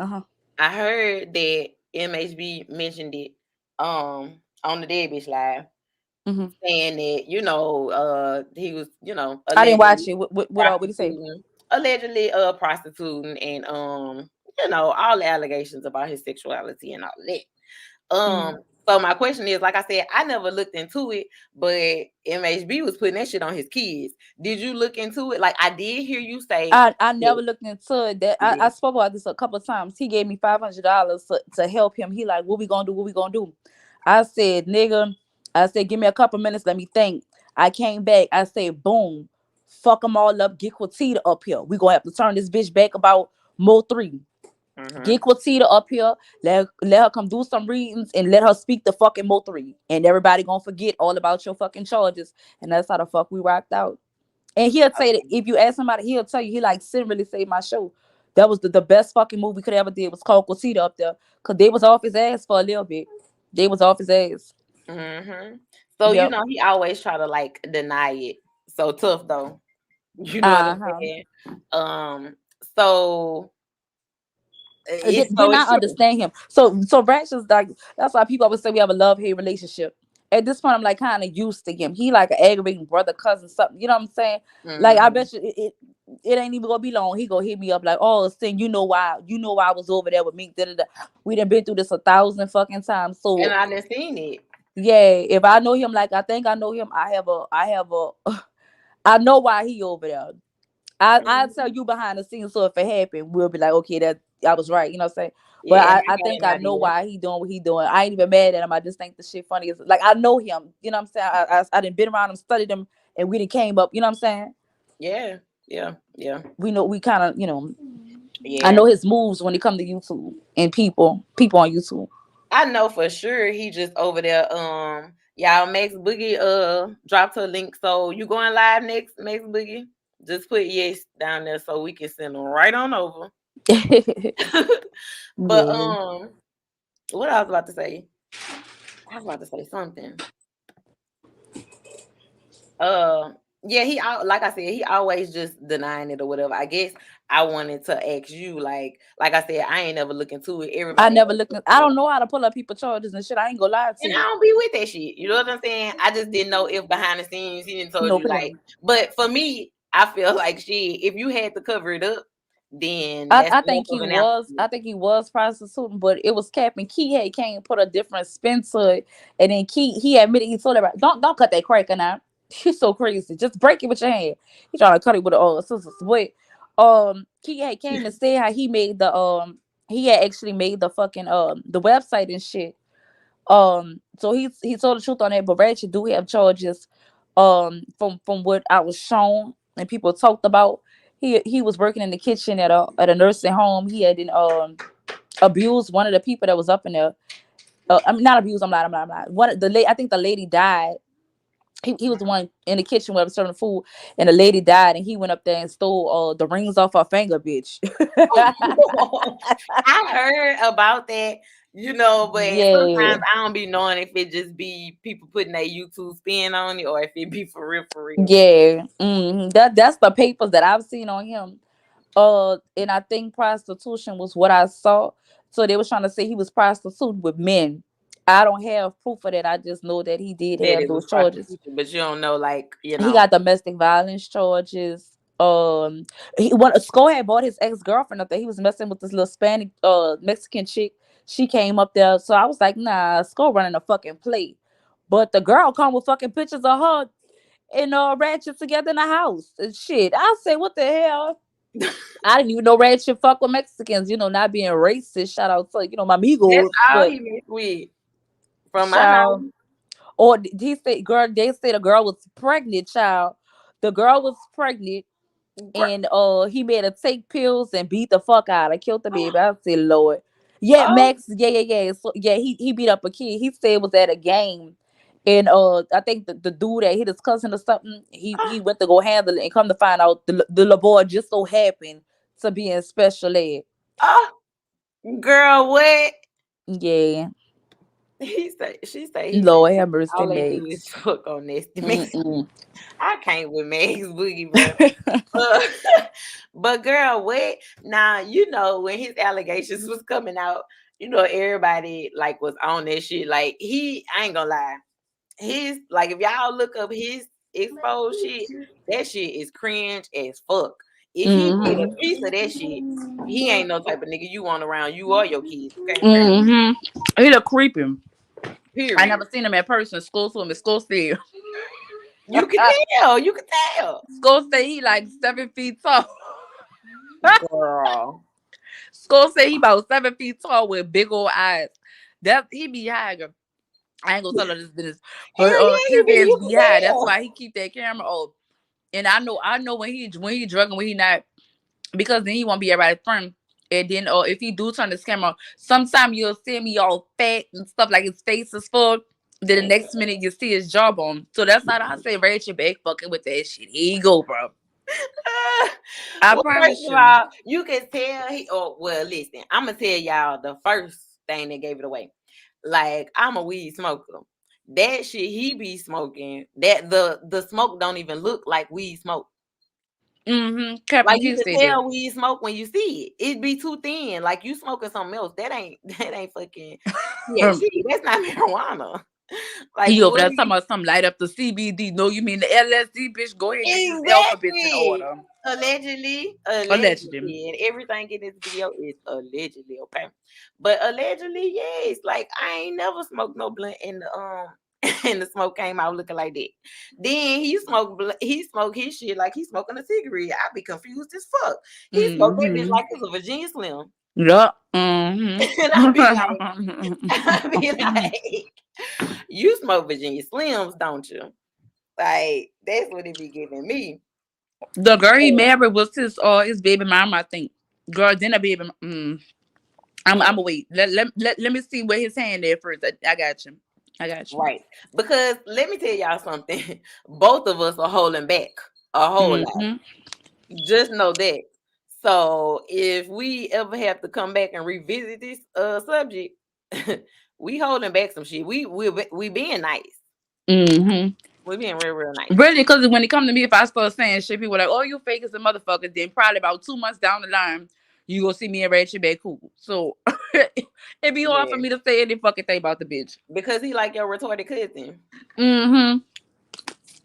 I heard that MHB mentioned it on the Dead Bitch Live, saying that he was I didn't watch it. What did he say? Allegedly prostituting and all the allegations about his sexuality and all that. So my question is, like I said, I never looked into it, but MHB was putting that shit on his kids. Did you look into it? Like I did hear you say I never that. looked into it. That Yeah. I spoke about this a couple of times. He gave me $500 to help him. He like, what we gonna do? What we gonna do? I said, nigga. I said, give me a couple minutes. Let me think. I came back. I said, boom, fuck them all up. Get Quatita up here. We gonna have to turn this bitch back about MO3. Get Quatita up here. Let her come do some readings and let her speak the fucking MO3. And everybody gonna forget all about your fucking charges. And that's how the fuck we rocked out. And he'll say that if you ask somebody, he'll tell you he like Sin really saved my show. That was the best fucking movie we could ever did. It was called Quatita up there. Cause they was off his ass for a little bit. They was off his ass. So you Yep. know he always try to like deny it. So tough though. You know what I'm Uh-huh. saying? So it's Did not true. understand him. So Ratch is like, that's why people always say we have a love-hate relationship. At this point, I'm like kind of used to him. He like an aggravating brother, cousin, something. You know what I'm saying? Like I bet you it ain't even gonna be long. He gonna hit me up like, oh, Sin, you know why I was over there with me. Da-da-da. We done been through this 1,000 fucking times. And So I done seen it. yeah, if I know him like I think I know him, I know why he over there. I'll tell you behind the scenes, so if it happened, we'll be like, okay, that I was right, you know what I'm saying? But Yeah, I I got think an I know idea. why he doing what he doing. I ain't even mad at him. I just think the shit funny is like I know him, you know what I'm saying? I done been around him, studied him, and we done came up, you know what I'm saying? Yeah. We know we kind of, I Yeah. know his moves when it come to YouTube and people on YouTube. I know for sure he just over there. Y'all, Max Boogie dropped her link. So you going live next, Max Boogie? Just put yes down there so we can send them right on over. But Yeah. what I was about to say? I was about to say something. Yeah, like I said, he always just denying it or whatever. I guess I wanted to ask you, like I said, I ain't never look into it. I Everybody never else looked. look I into it. don't know how to pull up people charges and shit. I ain't gonna lie to And I you. don't be with that shit. You know what I'm saying? I just didn't know if behind the scenes he didn't told No you like. plan. But for me, I feel like shit. If you had to cover it up, then that's I enough think of he an was. answer. I think he was prostituting, but it was Cap and Key had came and put a different spin to it, and then Key he admitted he told everybody, don't cut that crack out. He's so crazy. Just break it with your hand. He trying to cut it with a scissors. But Key had came and said how he made the he had actually made the fucking the website and shit. So he told the truth on that, but Ratchet do have charges from what I was shown and people talked about. He was working in the kitchen at a nursing home. He had abused one of the people that was up in there. I mean, not abused. I'm not. One of the I think the lady died. He was the one in the kitchen where I was serving food, and the lady died, and he went up there and stole the rings off her finger, bitch. I heard about that, but Yeah. sometimes I don't be knowing if it just be people putting their YouTube spin on it or if it be for real, for real. Yeah, that's the papers that I've seen on him. And I think prostitution was what I saw. So they was trying to say he was prostituting with men. I don't have proof of that. I just know that he did That have it was those charges. prostitution, but you don't know, He got domestic violence charges. Sko had bought his ex-girlfriend up there. He was messing with this little Spanish Mexican chick. She came up there. So I was like, nah, Sko running a fucking play. But the girl come with fucking pictures of her and Ratchet together in the house and shit. I say, what the hell? I didn't even know Ratchet fuck with Mexicans, not being racist. Shout out to my That's amigos, all but he messed with from my child. knowledge. Or he said, girl, they say the girl was pregnant, child. The girl was pregnant, and he made her take pills and beat the fuck out of, killed the baby. I said, Lord. Yeah, Oh, Max, yeah. So yeah, he beat up a kid. He said it was at a game. And I think the dude that hit his cousin or something, he went to go handle it and come to find out the little boy just so happened to be in special ed. oh, girl, what? Yeah. She say, he say, Lord have mercy, all they do is Max. fuck on this. Mm-mm. I can't with Max Boogie, bro. Uh, but girl, what? Now when his allegations was coming out, everybody was on that shit. Like I ain't gonna lie, his if y'all look up his exposed shit, that shit is cringe as fuck. If he did a Mm-hmm. piece of that shit, he ain't no type of nigga you want around you or your kids. Okay. Mm-hmm. He look creepy. I Period. never seen him in person. School to him. School still. You can tell. You can tell. School say he like 7 feet tall. Girl. School say he about 7 feet tall with big old eyes. That he be high. Girl. I ain't gonna tell her this business, Hell but yeah, his ass you be can high. That's tell. why he keep that camera on. And I know when he drunk and when he not, because then he won't be everybody's friend. And then, if he do turn his camera, sometime you'll see me all fat and stuff like his face is full. Then the next minute you see his jawbone. So that's how I say Ratchet back fucking with that shit. Here you go, bro. I Well, first promise of you. all, you can tell he. Oh, well, listen. I'm gonna tell y'all the first thing that gave it away. Like, I'm a weed smoker. That shit he be smoking. That the smoke don't even look like weed smoke. Captain Like, you Q can said that. tell weed smoke when you see it. It be too thin. Like, you smoking something else. That ain't fucking THC. That's not marijuana. Like, He over what there are talking you? about something light up the CBD. No, you mean the LSD, bitch. Go ahead and get these alphabets in Exactly. order. Allegedly, Allegedly. and everything in this video is allegedly, okay? But allegedly, yes. Like, I ain't never smoked no blunt in the and the smoke came out looking like that. Then he smoked his shit like he's smoking a cigarette. I be confused as fuck. He smoked that bitch like it's a Virginia Slim. Yeah. And I be like, you smoke Virginia Slims, don't you? Like, that's what it be giving me. The girl he married was his baby mama, I think. Girl, then a baby. I'm Mm. gonna wait. Let me see where his hand there first. I got you. I got you. Right. Because let me tell y'all something. Both of us are holding back a whole lot. Mm-hmm. Just know that. So if we ever have to come back and revisit this subject, we holding back some shit. We being nice. Mm-hmm. We being real nice. Really, because when it come to me, if I start saying shit, people like, "Oh, you fake as a motherfucker." Then probably about 2 months down the line, you gonna see me and Ratchet back cool. So it be hard for Yeah. me to say any fucking thing about the bitch. Because he like your retarded cousin. Mm-hmm.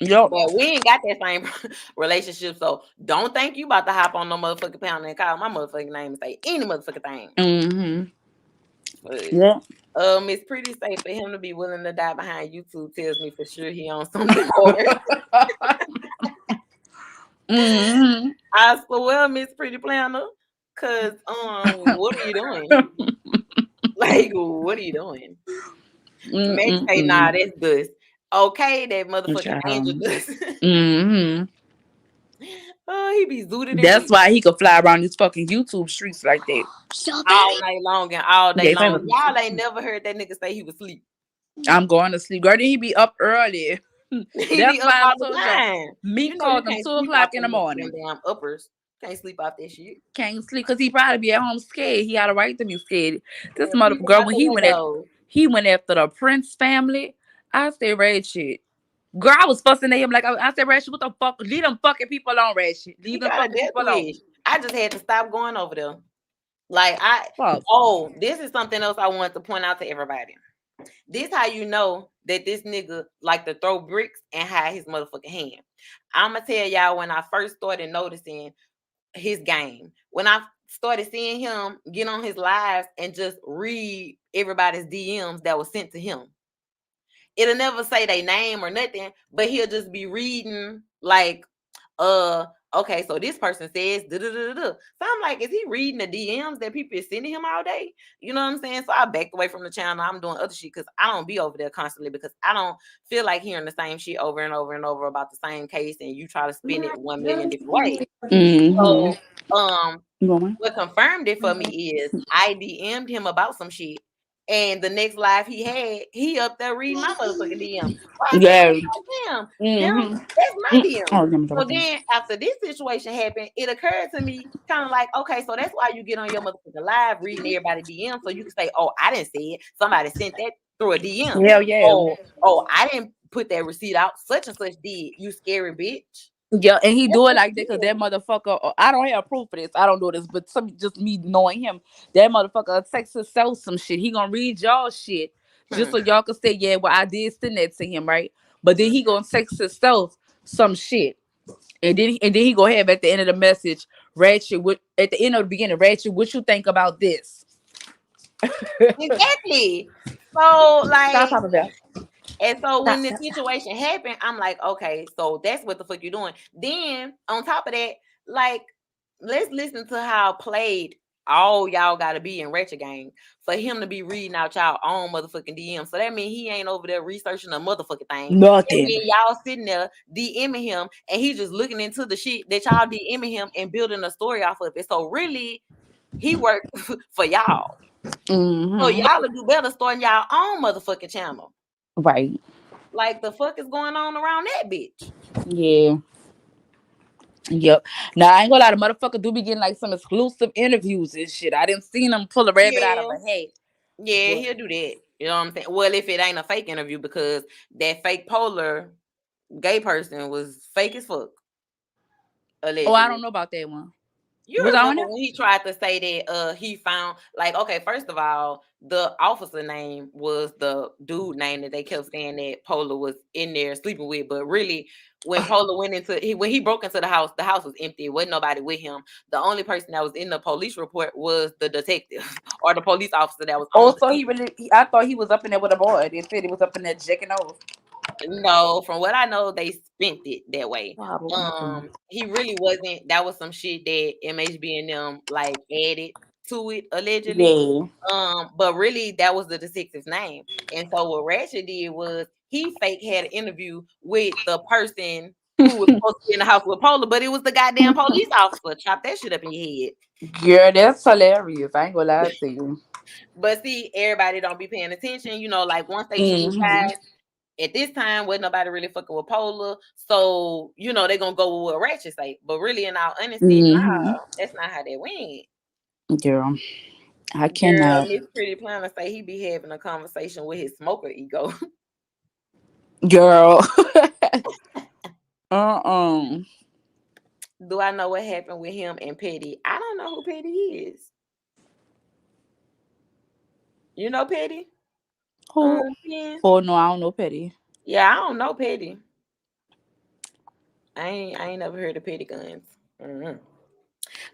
Yup. But we ain't got that same relationship. So don't think you about to hop on no motherfucking pound and call my motherfucking name and say any motherfucking thing. Mm-hmm. But Yeah. It's pretty safe for him to be willing to die behind YouTube. Tells me for sure he on something more. Mm-hmm. I swear, Miss Pretty Planner. Cause what are you doing? Like, what are you doing? Max say, nah, Mm-mm-mm. that's dust. Okay, that motherfucking angel Child. dust. Mm-hmm. Oh, he be zooted and That's weak why he could fly around these fucking YouTube streets like that. all night long and all day Yeah, say long. nothing. Y'all ain't never heard that nigga say he was asleep. I'm going to sleep. Girl, then he be up early. He That's be up why I all the told y'all. time. Me You know you called him can't two sleep off o'clock in the them morning. damn uppers. Can't sleep off that shit. Can't sleep because he probably be at home scared. He had a right to be scared. This Yeah, mother peeping girl out when the window. he went after the Prince family. I said red shit. Girl, I was fussing at him like I said, Ratchet, what the fuck? Leave them fucking people alone, Ratchet. He Leave them got a fucking death people alone. wish. I just had to stop going over there. Like Fuck. this is something else I want to point out to everybody. This how you know that this nigga like to throw bricks and hide his motherfucking hand. I'ma tell y'all when I first started noticing his game. When I started seeing him get on his lives and just read everybody's DMs that was sent to him. It'll never say their name or nothing, but he'll just be reading like, okay, so this person says da da da da. So I'm like, is he reading the DMs that people is sending him all day? You know what I'm saying? So I backed away from the channel. I'm doing other shit because I don't be over there constantly because I don't feel like hearing the same shit over and over and over about the same case and you try to spin it 1 million different ways. Mm-hmm. So um You want mine? what confirmed it for me is I DM'd him about some shit. And the next live he had, he up there reading my motherfucking DM. So I said, Yeah. damn, Mm-hmm. that's my DM. Oh, damn, So then after this situation happened, it occurred to me kind of like, okay, so that's why you get on your motherfucking live reading everybody DM. So you can say, oh, I didn't say it. Somebody sent that through a DM. hell yeah. Oh, I didn't put that receipt out. Such and such did. You scary bitch. Yeah, and he That's do it what like he that because did. that motherfucker. I don't have proof of this. I don't do this, but just me knowing him, that motherfucker text himself some shit. He gonna read y'all shit just so y'all can say, yeah, well, I did send that to him, right? But then he gonna text himself some shit, and then he go have at the end of the message, Ratchet. What at the end of the beginning, Ratchet, what you think about this? Exactly. So Stop, like, Papa Bear. and so Stop, when the stop, stop. situation happened, I'm like, okay, so that's what the fuck you're doing. Then on top of that, like, let's listen to how played all y'all gotta be in Ratchet Gang for him to be reading out y'all own motherfucking DM. So that means he ain't over there researching a motherfucking thing. And then Nothing. y'all sitting there DMing him and he just looking into the shit that y'all DMing him and building a story off of it. So really, he worked for y'all. So Mm-hmm. y'all will do better starting y'all own motherfucking channel. Right. Like the fuck is going on around that bitch? Yeah. Yep. Now I ain't gonna lie, the motherfucker do be getting like some exclusive interviews and shit. I didn't see him pull a rabbit out of Yeah, a hat. yeah, But he'll do that. You know what I'm saying? Well, if it ain't a fake interview, because that fake polar gay person was fake as fuck, oh, I don't allegedly. know about that one. You Was I on remember there? when he tried to say that he found, like, okay, first of all, the officer name was the dude name that they kept saying that Polar was in there sleeping with, but really when Polar went into when he broke into the house was empty. Wasn't nobody with him. The only person that was in the police report was the detective or the police officer that was on Oh, the so scene. I thought he was up in there with a boy. They said he was up in there jacking off. No, from what I know, they spent it that way. Wow. Okay. He really wasn't. That was some shit that MHB and them like added to it allegedly. Yeah. But really that was the detective's name. And so what Ratchet did was he fake had an interview with the person who was supposed to be in the house with Polar, but it was the goddamn police officer. Chop that shit up in your head. Girl, that's hilarious. I ain't gonna lie to you. But see, everybody don't be paying attention. You know, like once they choose Mm-hmm. sides, at this time, wasn't nobody really fucking with Polar. So, you know, they're gonna go with what Ratchet say. But really, in all honesty, Mm-hmm. nah, that's not how they went. Girl, I Girl, cannot. Miss Pretty Planner say he be having a conversation with his smoker ego. Girl. uh-uh. Do I know what happened with him and Petty? I don't know who Petty is. You know Petty? Who? Ken? Oh no, I don't know Petty. Yeah, I don't know Petty. I ain't never heard of Petty Guns. Mhm.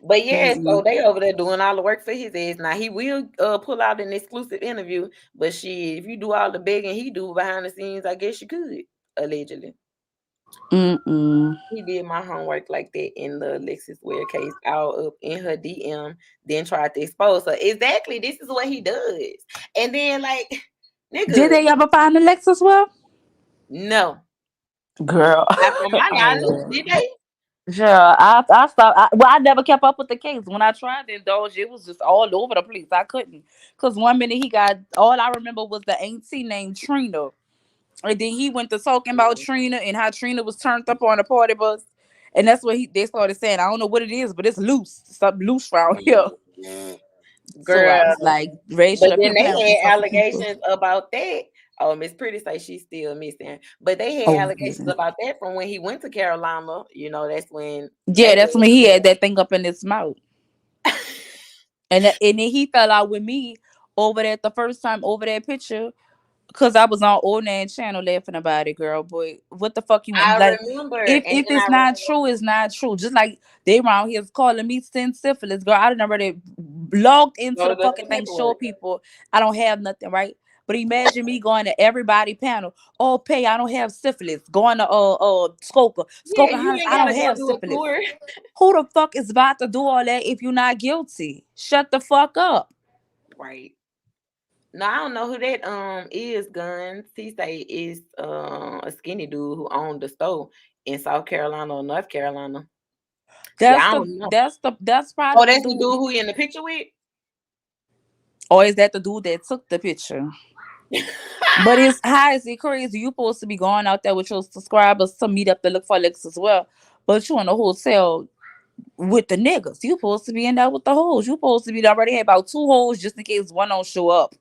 But yeah, so Mm-mm. they over there doing all the work for his ass. Now he will pull out an exclusive interview, but shit, if you do all the begging he do behind the scenes, I guess you could allegedly. Mm-mm. He did my homework like that in the Alexis Ware case, all up in her DM, then tried to expose her. Exactly, this is what he does. And then like, Did nigga, they ever find Alexis well? no. Girl. Not from my Oh knowledge, Lord. did they? Sure, I stopped. Well, I never kept up with the case. When I tried to indulge, it was just all over the place. I couldn't, cause one minute he got all I remember was the auntie named Trina, and then he went to talking about Trina and how Trina was turned up on a party bus, and that's what they started saying. I don't know what it is, but it's loose, something loose around here. So I Girl. was like, Ray But should have then been they playing with these had fucking people. allegations about that. Oh, Miss Pretty say she's still missing. But they had Oh allegations yeah, about that from when he went to Carolina. You know, that's when yeah, they that's when he had that thing up in his mouth. And then he fell out with me over that the first time over that picture. Cause I was on old man channel laughing about it, girl. Boy, what the fuck you want? I Like, remember, and if then it's I not remember true, it's not true. Just like they around here calling me sin syphilis, girl. I done already logged into the loaded up fucking the thing, show paperwork. people I don't have nothing, right? But imagine me going to everybody panel. Oh, pay, I don't have syphilis. Going to Skoka. Yeah, Skoka you Hannes, ain't I don't gotta go have do a syphilis. tour. Who the fuck is about to do all that if you're not guilty? Shut the fuck up. Right. No, I don't know who that is. Guns. He say is a skinny dude who owned the store in South Carolina or North Carolina. Yeah, I don't know. That's Oh, probably the that's the dude dude. who he in the picture with. Or is that the dude that took the picture? But it's how is it crazy? You supposed to be going out there with your subscribers to meet up to look for licks as well. But you in a hotel with the niggas. You supposed to be in there with the hoes. You supposed to be already had about two hoes just in case one don't show up.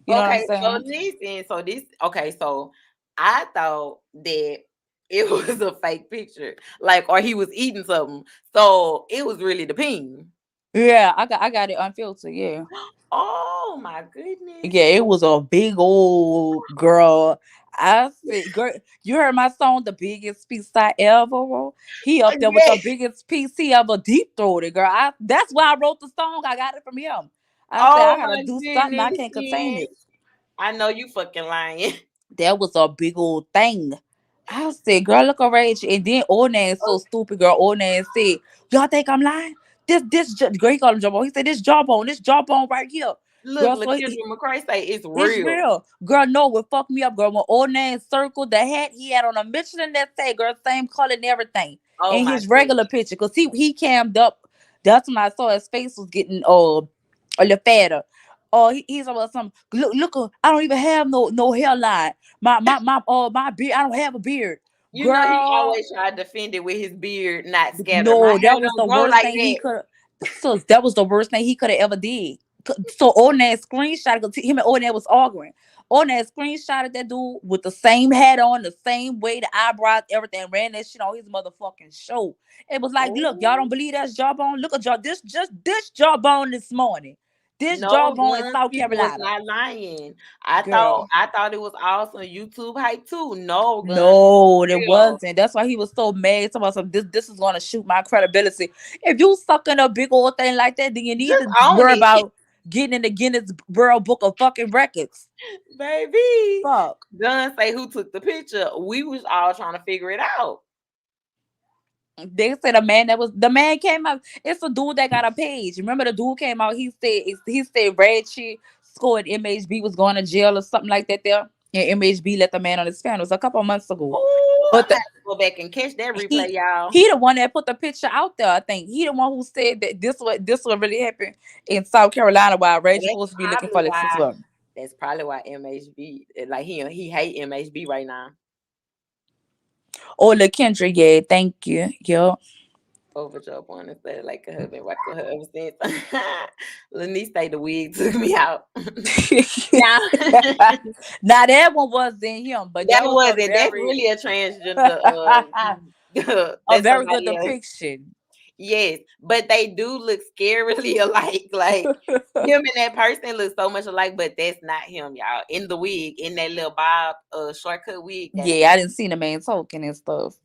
You know what I'm Okay, so saying? listen, so this okay, so I thought that it was a fake picture, like, or he was eating something. So it was really the ping. Yeah, I got it unfiltered. Yeah. Oh my goodness. Yeah, it was a big old girl. I said, girl, you heard my song, the biggest piece I ever wrote. He up there with the Yeah. biggest piece he ever deep throated, girl. That's why I wrote the song. I got it from him. I said I Oh gotta my do something. I goodness, can't contain yes. it. I know you fucking lying. That was a big old thing. I said, girl, look at Rage. And then old man is so stupid, girl. Old man said, y'all think I'm lying? Girl, he called him jawbone. He said, this jawbone right here. Look, Girl, so Lakendra McCray say it's it's real. real. Girl, no, what fucked me up, girl. When old man circled the hat, he had on a Michelin that say, girl, same color and everything. Oh And my his goodness. regular picture, because he cammed up. That's when I saw his face was getting a little fatter. Oh, he's about something. Look, I don't even have no hairline. My beard, I don't have a beard. You know he Girl, always try to defend it with his beard not scattered. My no, hair that was the don't grow worst like thing he that. could. So that was the worst thing he could have ever did. So Ornette screenshot because him and Ornette was arguing. Ornette screenshotted that dude with the same hat on, the same way, the eyebrows, everything. Ran that shit on his motherfucking show. It was like, look, y'all Oh don't believe that's jawbone. Look at y'all. This jawbone this morning. This no, jawbone in Guns South people was Carolina, not lying. girl. I thought it was also YouTube hype too. No, Guns, it's No, it real. wasn't. That's why he was so mad. About some this is gonna shoot my credibility. If you sucking a big old thing like that, then you need Just to own worry it, about getting in the Guinness World Book of fucking records. baby. Fuck. Guns say who took the picture. We was all trying to figure it out. They said the man came out. It's a dude that got a page. Remember the dude came out. He said Ratchettv scored MHB was going to jail or something like that. There and MHB let the man on his fan. It was a couple months ago. Oh, I But got to go back and catch that replay, he y'all. he the one that put the picture out there. I think he the one who said that this what really happened in South Carolina while And Reggie supposed to be looking for this as well. That's probably why MHB like he hate MHB right now. Oh, LaKendra, yeah, thank you. Yeah. Overjoyed one instead of like a husband watch with her ever since. Lanice say the wig took me out. Yeah. Now that one wasn't him, but That that was a wasn't. That's very really a transgender. a That's very good somebody else. depiction. Yes, but they do look scarily alike. Like him and that person look so much alike, but that's not him, y'all. In the wig, in that little bob, shortcut wig, that Yeah, ain't. I didn't see the man talking and stuff.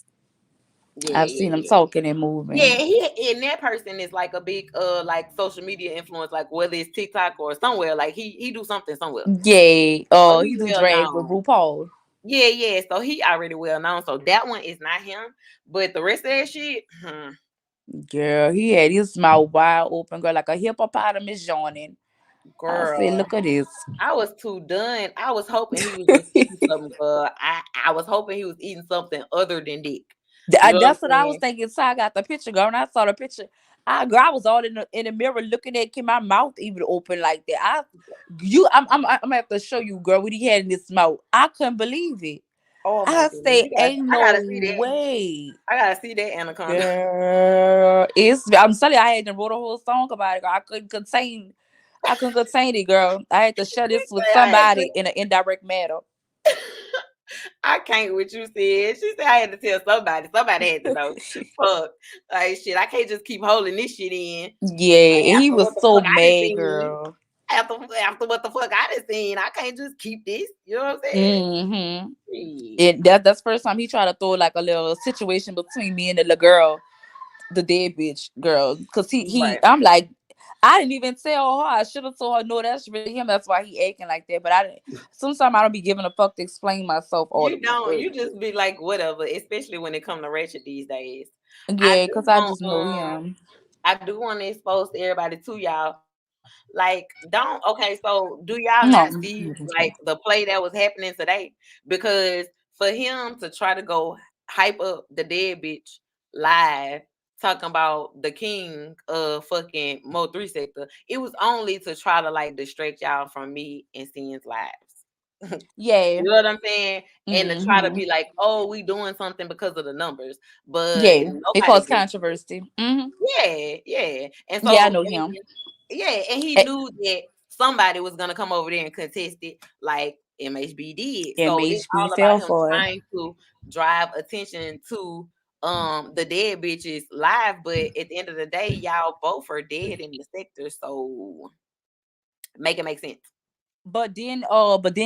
Yeah, I've yeah, seen him yeah. talking and Yeah, moving. he and that person is like a big like social media influence, like whether it's TikTok or somewhere. Like he do something somewhere. Yeah. So He he do well drag with known. RuPaul. Yeah, yeah. So he already well known. So that one is not him. But the rest of that shit, Girl, he had his mouth wide open, girl, like a hippopotamus yawning. I said, girl, look at this. I was too done. I was hoping he was just eating something. I was hoping he was eating something other than dick. You know what I'm That's what I was saying? thinking. So I got the picture, girl. When I saw the picture, I was all in the mirror looking at my mouth even open like that. I'm gonna have to show you, girl, what he had in his mouth. I couldn't believe it. Oh my I goodness. say, ain't I no gotta see that. way. I gotta see that anaconda. Girl, I'm telling you, I had to wrote a whole song about it. Girl. I couldn't contain it, girl. I had to share this with I had to somebody in an indirect manner. I can't what you said. She said I had to tell somebody. Somebody had to know. Fuck. Like shit. I can't just keep holding this shit in. Yeah, Like, he after was what the so fuck I done mad, seen. girl. After what the fuck I done seen. I can't just keep this. You know what I'm saying? Mm-hmm. Shit. And that's the first time he tried to throw like a little situation between me and the little girl, the dead bitch girl. Cause Right. I'm like, I didn't even tell her. I should have told her, no, that's really him. That's why he acting like that. But I didn't. Sometimes I don't be giving a fuck to explain myself all the You way. don't. But You just be like whatever, especially when it come to Ratchet these days. I yeah, do cause I want just know him. I do want to expose everybody to y'all. Like, don't okay, so do y'all not No. see like the play that was happening today? Because for him to try to go hype up the dead bitch live talking about the king of fucking Mo3 sector, it was only to try to like distract y'all from me and C's lives. Yeah. You know what I'm saying? And to try to Mm-hmm. be like, oh, we doing something because of the numbers, but Yeah. It nobody caused gave. controversy. Mm-hmm. Yeah, yeah. And Yeah, I so, know him. yeah, and he Eh, knew that somebody was gonna come over there and contest it, like MHB did. So it's MHB all about fell him for it. trying to drive attention to the dead bitches live, but at the end of the day, y'all both are dead in the sector, so make it make sense. But then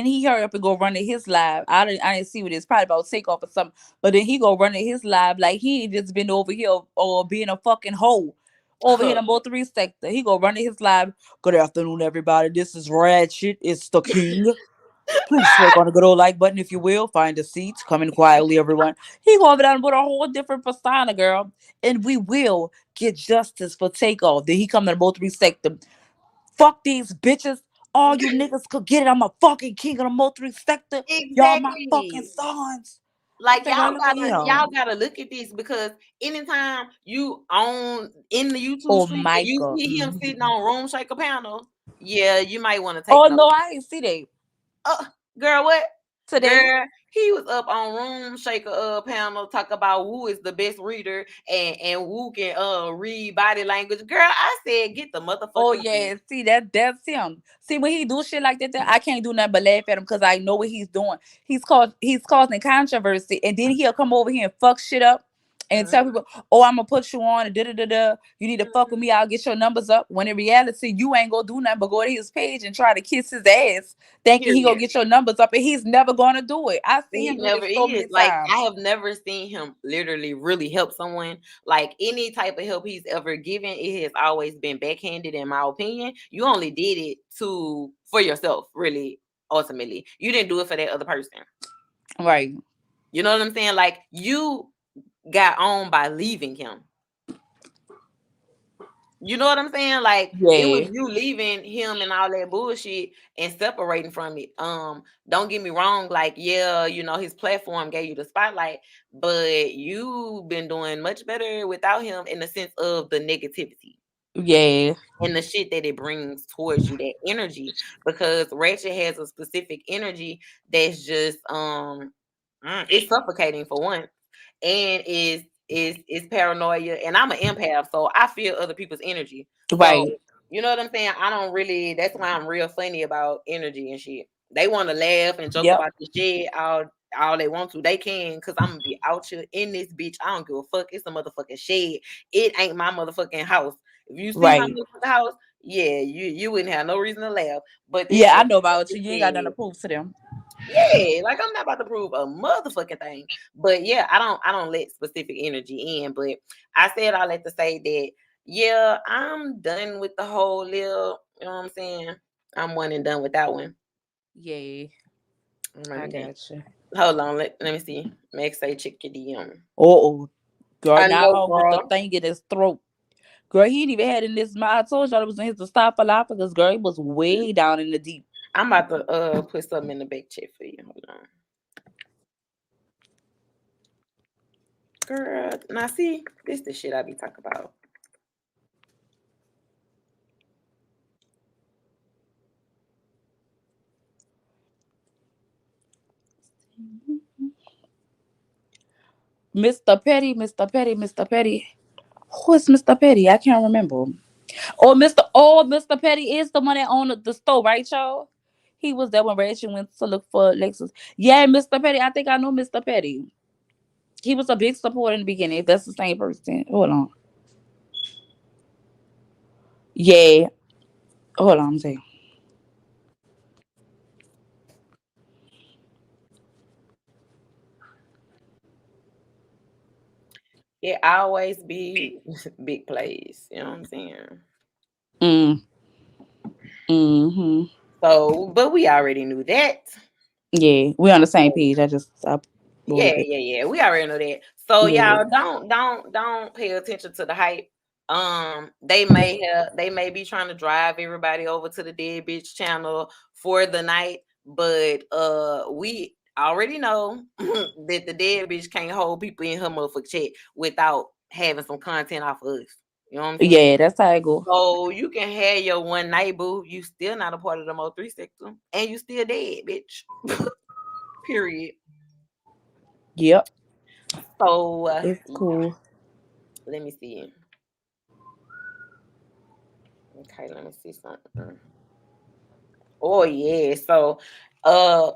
he hurry up and go run to his live. I didn't see what it's probably about takeoff or something. But then he go run to his live like he ain't just been over here or being a fucking hoe over here in the MO3 sector. He go running his live. Good afternoon, everybody. This is Ratchet. It's the king. Please click on the good old like button if you will. Find a seat. Come in quietly, everyone. He go over there with a whole different persona, girl. And we will get justice for takeoff. Then he come to the MO3 sector. Fuck these bitches. All you niggas could get it. I'm a fucking king of the MO3 sector. Y'all my fucking Exactly. sons. I Like said, girl, look at y'all him. gotta look at this because anytime you on in the YouTube Oh, stream and you Micah. see him sitting on Room Shaker panel, yeah, you might want to take Oh, note. no, I ain't see that Girl, what? today. Girl, he was up on Room Shaker panel talk about who is the best reader and who can read body language. Girl, I said get the Oh motherfucking yeah, see that's him. See when he do shit like that, I can't do nothing but laugh at him because I know what he's doing. He's causing controversy, and then he'll come over here and fuck shit up and tell people, "Oh, I'm gonna put you on and da da da da. You need to fuck with me. I'll get your numbers up." When in reality, you ain't gonna do nothing but go to his page and try to kiss his ass, thinking he gonna period. get your numbers up, and he's never gonna do it. I see He him do never this so is. many Like times. I have never seen him literally really help someone. Like any type of help he's ever given, it has always been backhanded. In my opinion, you only did it for yourself. Really, ultimately, you didn't do it for that other person. Right. You know what I'm saying? Like you got on by leaving him. You know what I'm saying? Like it was Yeah. you leaving him and all that bullshit and separating from it. Don't get me wrong, like, yeah, his platform gave you the spotlight, but you've been doing much better without him in the sense of the negativity Yeah. and the shit that it brings towards you, that energy. Because Ratchet has a specific energy that's just it's suffocating for one, and is paranoia. And I'm an empath, so I feel other people's energy. So Right. you know what I'm saying? I don't really. That's why I'm real funny about energy and shit. They want to laugh and joke Yep. about the shit all they want to. They can, because I'm gonna be out here in this bitch. I don't give a fuck. It's a motherfucking shed. It ain't my motherfucking house. If you see my Right. motherfucking house, yeah, you wouldn't have no reason to laugh. But then Yeah, I at know the end of about the you. You ain't got nothing to day, prove to them. yeah, like I'm not about to prove a motherfucking thing. But yeah, I don't let specific energy in. But I said all that to say that yeah, I'm done with the whole little, you know what I'm saying? I'm one and done with that one. Yeah, I Let me got you. hold on, let me see. Max say check your DM. Oh, girl, I now know, her with the bro. thing in his throat. Girl, he didn't even had in this mouth. I told y'all it was in his esophagus. Girl, it was way down in the deep. I'm about to put something in the back check for you. Hold on. Girl, now see, this the shit I be talking about. Mr. Petty, Mr. Petty, Mr. Petty. Who is Mr. Petty? I can't remember. Mr. Petty is the one that owned the store, right, y'all? He was there when Rachel went to look for Lexus. Yeah, Mr. Petty. I think I know Mr. Petty. He was a big supporter in the beginning. If that's the same person. Hold on. Yeah. Hold on, I'm saying. It always be big plays. You know what I'm saying? Mm. Mm-hmm. So, but we already knew that. Yeah. We're on the same So, page. I wrote yeah, it. yeah, yeah. We already know that. So Yeah. y'all don't pay attention to the hype. They may be trying to drive everybody over to the Dead Bitch channel for the night, but we already know that the Dead Bitch can't hold people in her motherfucking chat without having some content off of us. You know what I'm saying? Yeah, that's how I go. So you can have your one night boo, you still not a part of the MO3 sector, and you still dead, bitch. Period. Yep. So It's yeah, cool. let me see. Okay, let me see something. Oh yeah, so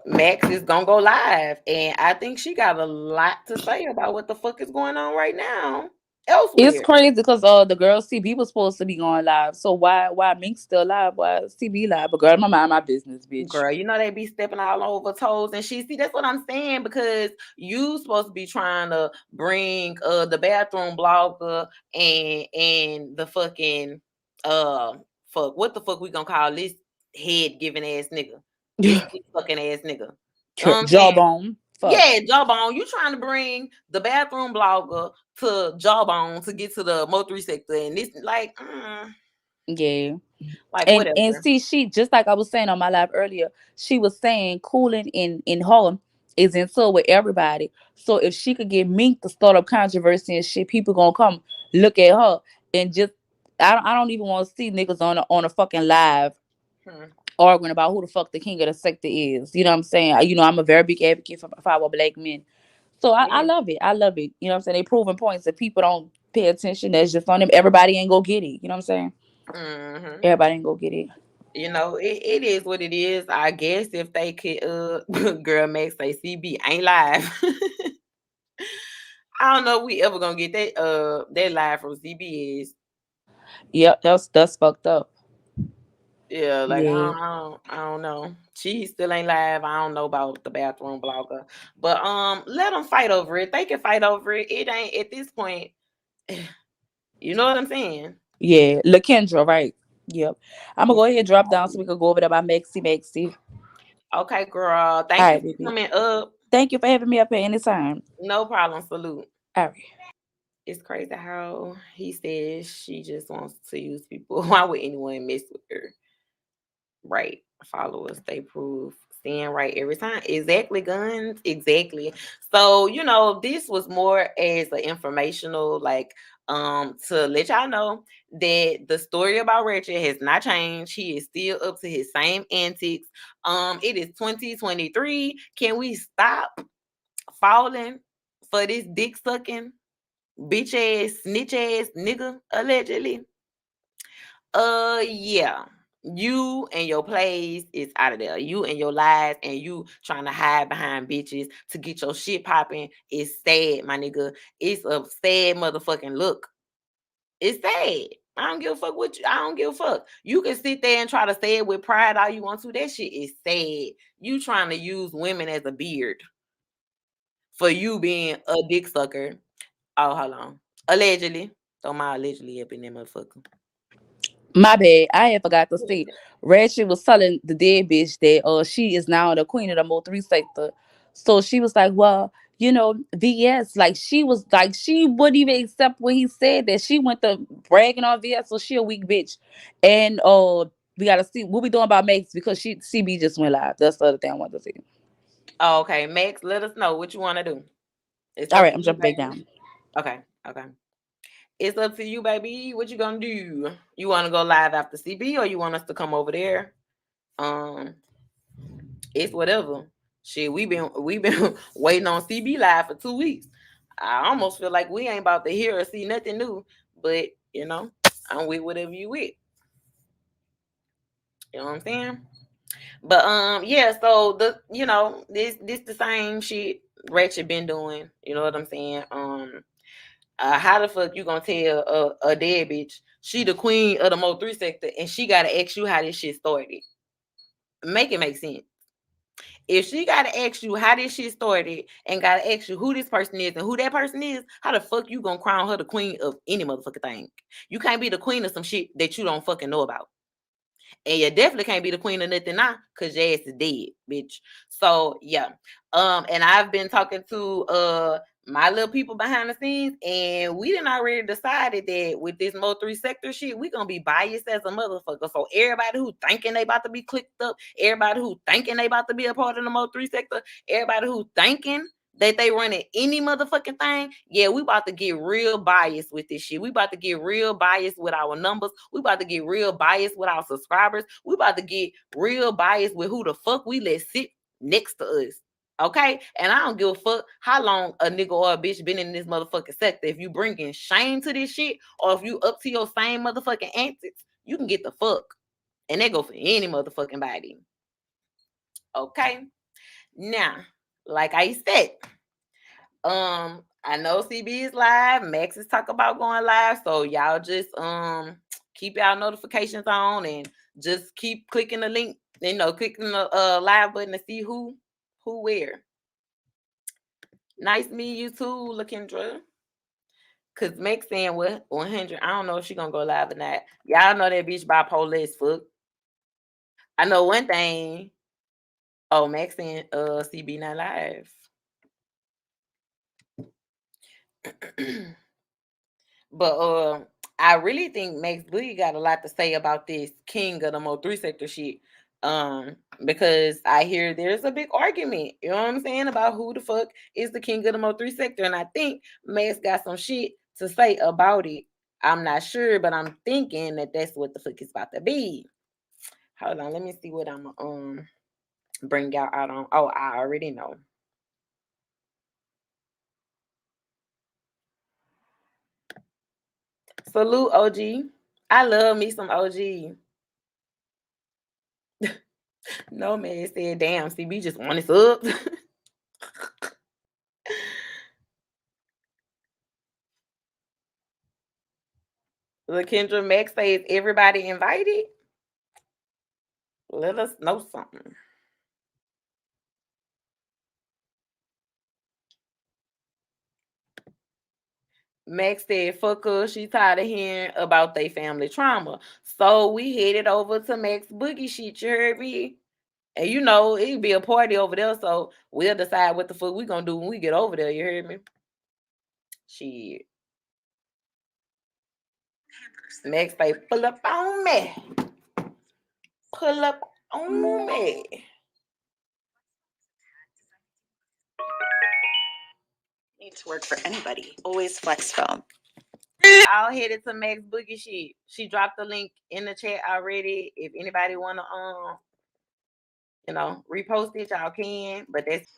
Max is gonna go live, and I think she got a lot to say about what the fuck is going on right now. It's elsewhere. crazy because the girl CB was supposed to be going live. So why Mink still live? Why CB live? But girl, my mind my business, bitch. Girl, you know they be stepping all over toes and shit. See, that's what I'm saying because you supposed to be trying to bring the bathroom blogger and the fucking fuck what the fuck we gonna call this head giving ass nigga, this dick fucking ass nigga. You know what I'm saying? Jawbone. Fuck. Yeah, Jawbone. You trying to bring the bathroom blogger to Jawbone to get to the MO3 sector and this Yeah. like And whatever. see, she just like I was saying on my live earlier, she was saying cooling in her is in tour with everybody. So if she could get Mink to start up controversy and shit, people gonna come look at her and just I don't even want to see niggas on a fucking live Hmm. arguing about who the fuck the king of the sector is. You know what I'm saying? You know, I'm a very big advocate for our black men. So I Yeah. love it. I love it. You know what I'm saying? They proving points. If people don't pay attention, that's just on them. Everybody ain't go get it. You know what I'm saying? Hmm. Everybody ain't go get it. You know, it is what it is. I guess if they could girl Max say CB ain't live. I don't know if we ever gonna get that live from CBS. Yep, that's fucked up. Yeah, like Yeah. I don't know. She still ain't live. I don't know about the bathroom blogger. But let them fight over it. They can fight over it. It ain't at this point. You know what I'm saying? Yeah. LaKendra, right. Yep. I'm gonna go ahead and drop down so we can go over there by Maxi. Okay, girl. All Thank you right, for baby. coming up. Thank you for having me up here anytime. No problem. Salute. All right. It's crazy how he says she just wants to use people. Why would anyone mess with her? Right. Followers, they prove staying right every time. Exactly, guns. Exactly. So, this was more as an informational, like, to let y'all know that the story about Ratchet has not changed. He is still up to his same antics. It is 2023. Can we stop falling for this dick sucking bitch ass, snitch ass nigga, allegedly? Yeah. You and your plays is out of there. You and your lies and you trying to hide behind bitches to get your shit popping is sad, my nigga. It's a sad motherfucking look. It's sad. I don't give a fuck what you. I don't give a fuck. You can sit there and try to say it with pride all you want to. That shit is sad. You trying to use women as a beard for you being a dick sucker. Oh, hold on. Allegedly. Throw my allegedly up in that motherfucker. My bad. I had forgot to say. Ratchet was telling the dead bitch that she is now the queen of the Mo3 sector. So she was like, well, VS, like she was like she wouldn't even accept what he said that she went to bragging on VS, so she a weak bitch. And we gotta see what we doing about Max because she CB just went live. That's the other thing I want to say. Oh, okay, Max, let us know what you want to do. It's All up right, to I'm you, jumping back baby. down. Okay, okay. It's up to you, baby. What you gonna do? You want to go live after CB, or you want us to come over there? Um, it's whatever. Shit, we been waiting on CB live for 2 weeks. I almost feel like we ain't about to hear or see nothing new. But I'm with whatever you with. You know what I'm saying? But yeah. So this the same shit Ratchet been doing. You know what I'm saying? How the fuck you gonna tell a dead bitch she the queen of the Mo3 sector and she gotta ask you how this shit started? Make it make sense. If she gotta ask you how this shit started and gotta ask you who this person is and who that person is, how the fuck you gonna crown her the queen of any motherfucking thing? You can't be the queen of some shit that you don't fucking know about. And you definitely can't be the queen of nothing now because your ass is dead, bitch. So yeah. And I've been talking to my little people behind the scenes, and we didn't already decided that with this Mo3 sector shit, we gonna be biased as a motherfucker. So everybody who thinking they about to be clicked up, everybody who thinking they about to be a part of the Mo3 sector, everybody who thinking that they running any motherfucking thing, yeah, we about to get real biased with this shit. We about to get real biased with our numbers. We about to get real biased with our subscribers. We about to get real biased with who the fuck we let sit next to us. Okay? And I don't give a fuck how long a nigga or a bitch been in this motherfucking sector. If you bringing shame to this shit or if you up to your same motherfucking antics, you can get the fuck. And that go for any motherfucking body. Okay? Now, like I said, I know CB is live. Max is talking about going live. So y'all just keep y'all notifications on and just keep clicking the link, clicking the live button to see who where. Nice meeting you too, LaKendra. Cause Max saying what 100. I don't know if she gonna go live or not. Y'all know that bitch bipolar as fuck. I know one thing. Oh, Max saying CB not live. But I really think Max Boogie got a lot to say about this king of the MO3 sector shit. Because I hear there's a big argument, you know what I'm saying, about who the fuck is the king of the MO3 sector. And I think Max got some shit to say about it. I'm not sure, but I'm thinking that that's what the fuck it's about to be. Hold on, let me see what I'm bring y'all out on. Oh, I already know. Salute, OG. I love me some OG. No man said, damn, CB just want us up. LaKendra Max says, everybody invited? Let us know something. Max said, fuck her. She tired of hearing about their family trauma. So we headed over to Max Boogie shit, you heard me? And it'd be a party over there, so we'll decide what the fuck we gonna do when we get over there, you heard me? Shit. Max say, pull up on me. Pull up on me. Need to work for anybody. Always flex phone. I'll headed to Max Boogie shit. She dropped the link in the chat already. If anybody wanna repost it, y'all can. But that's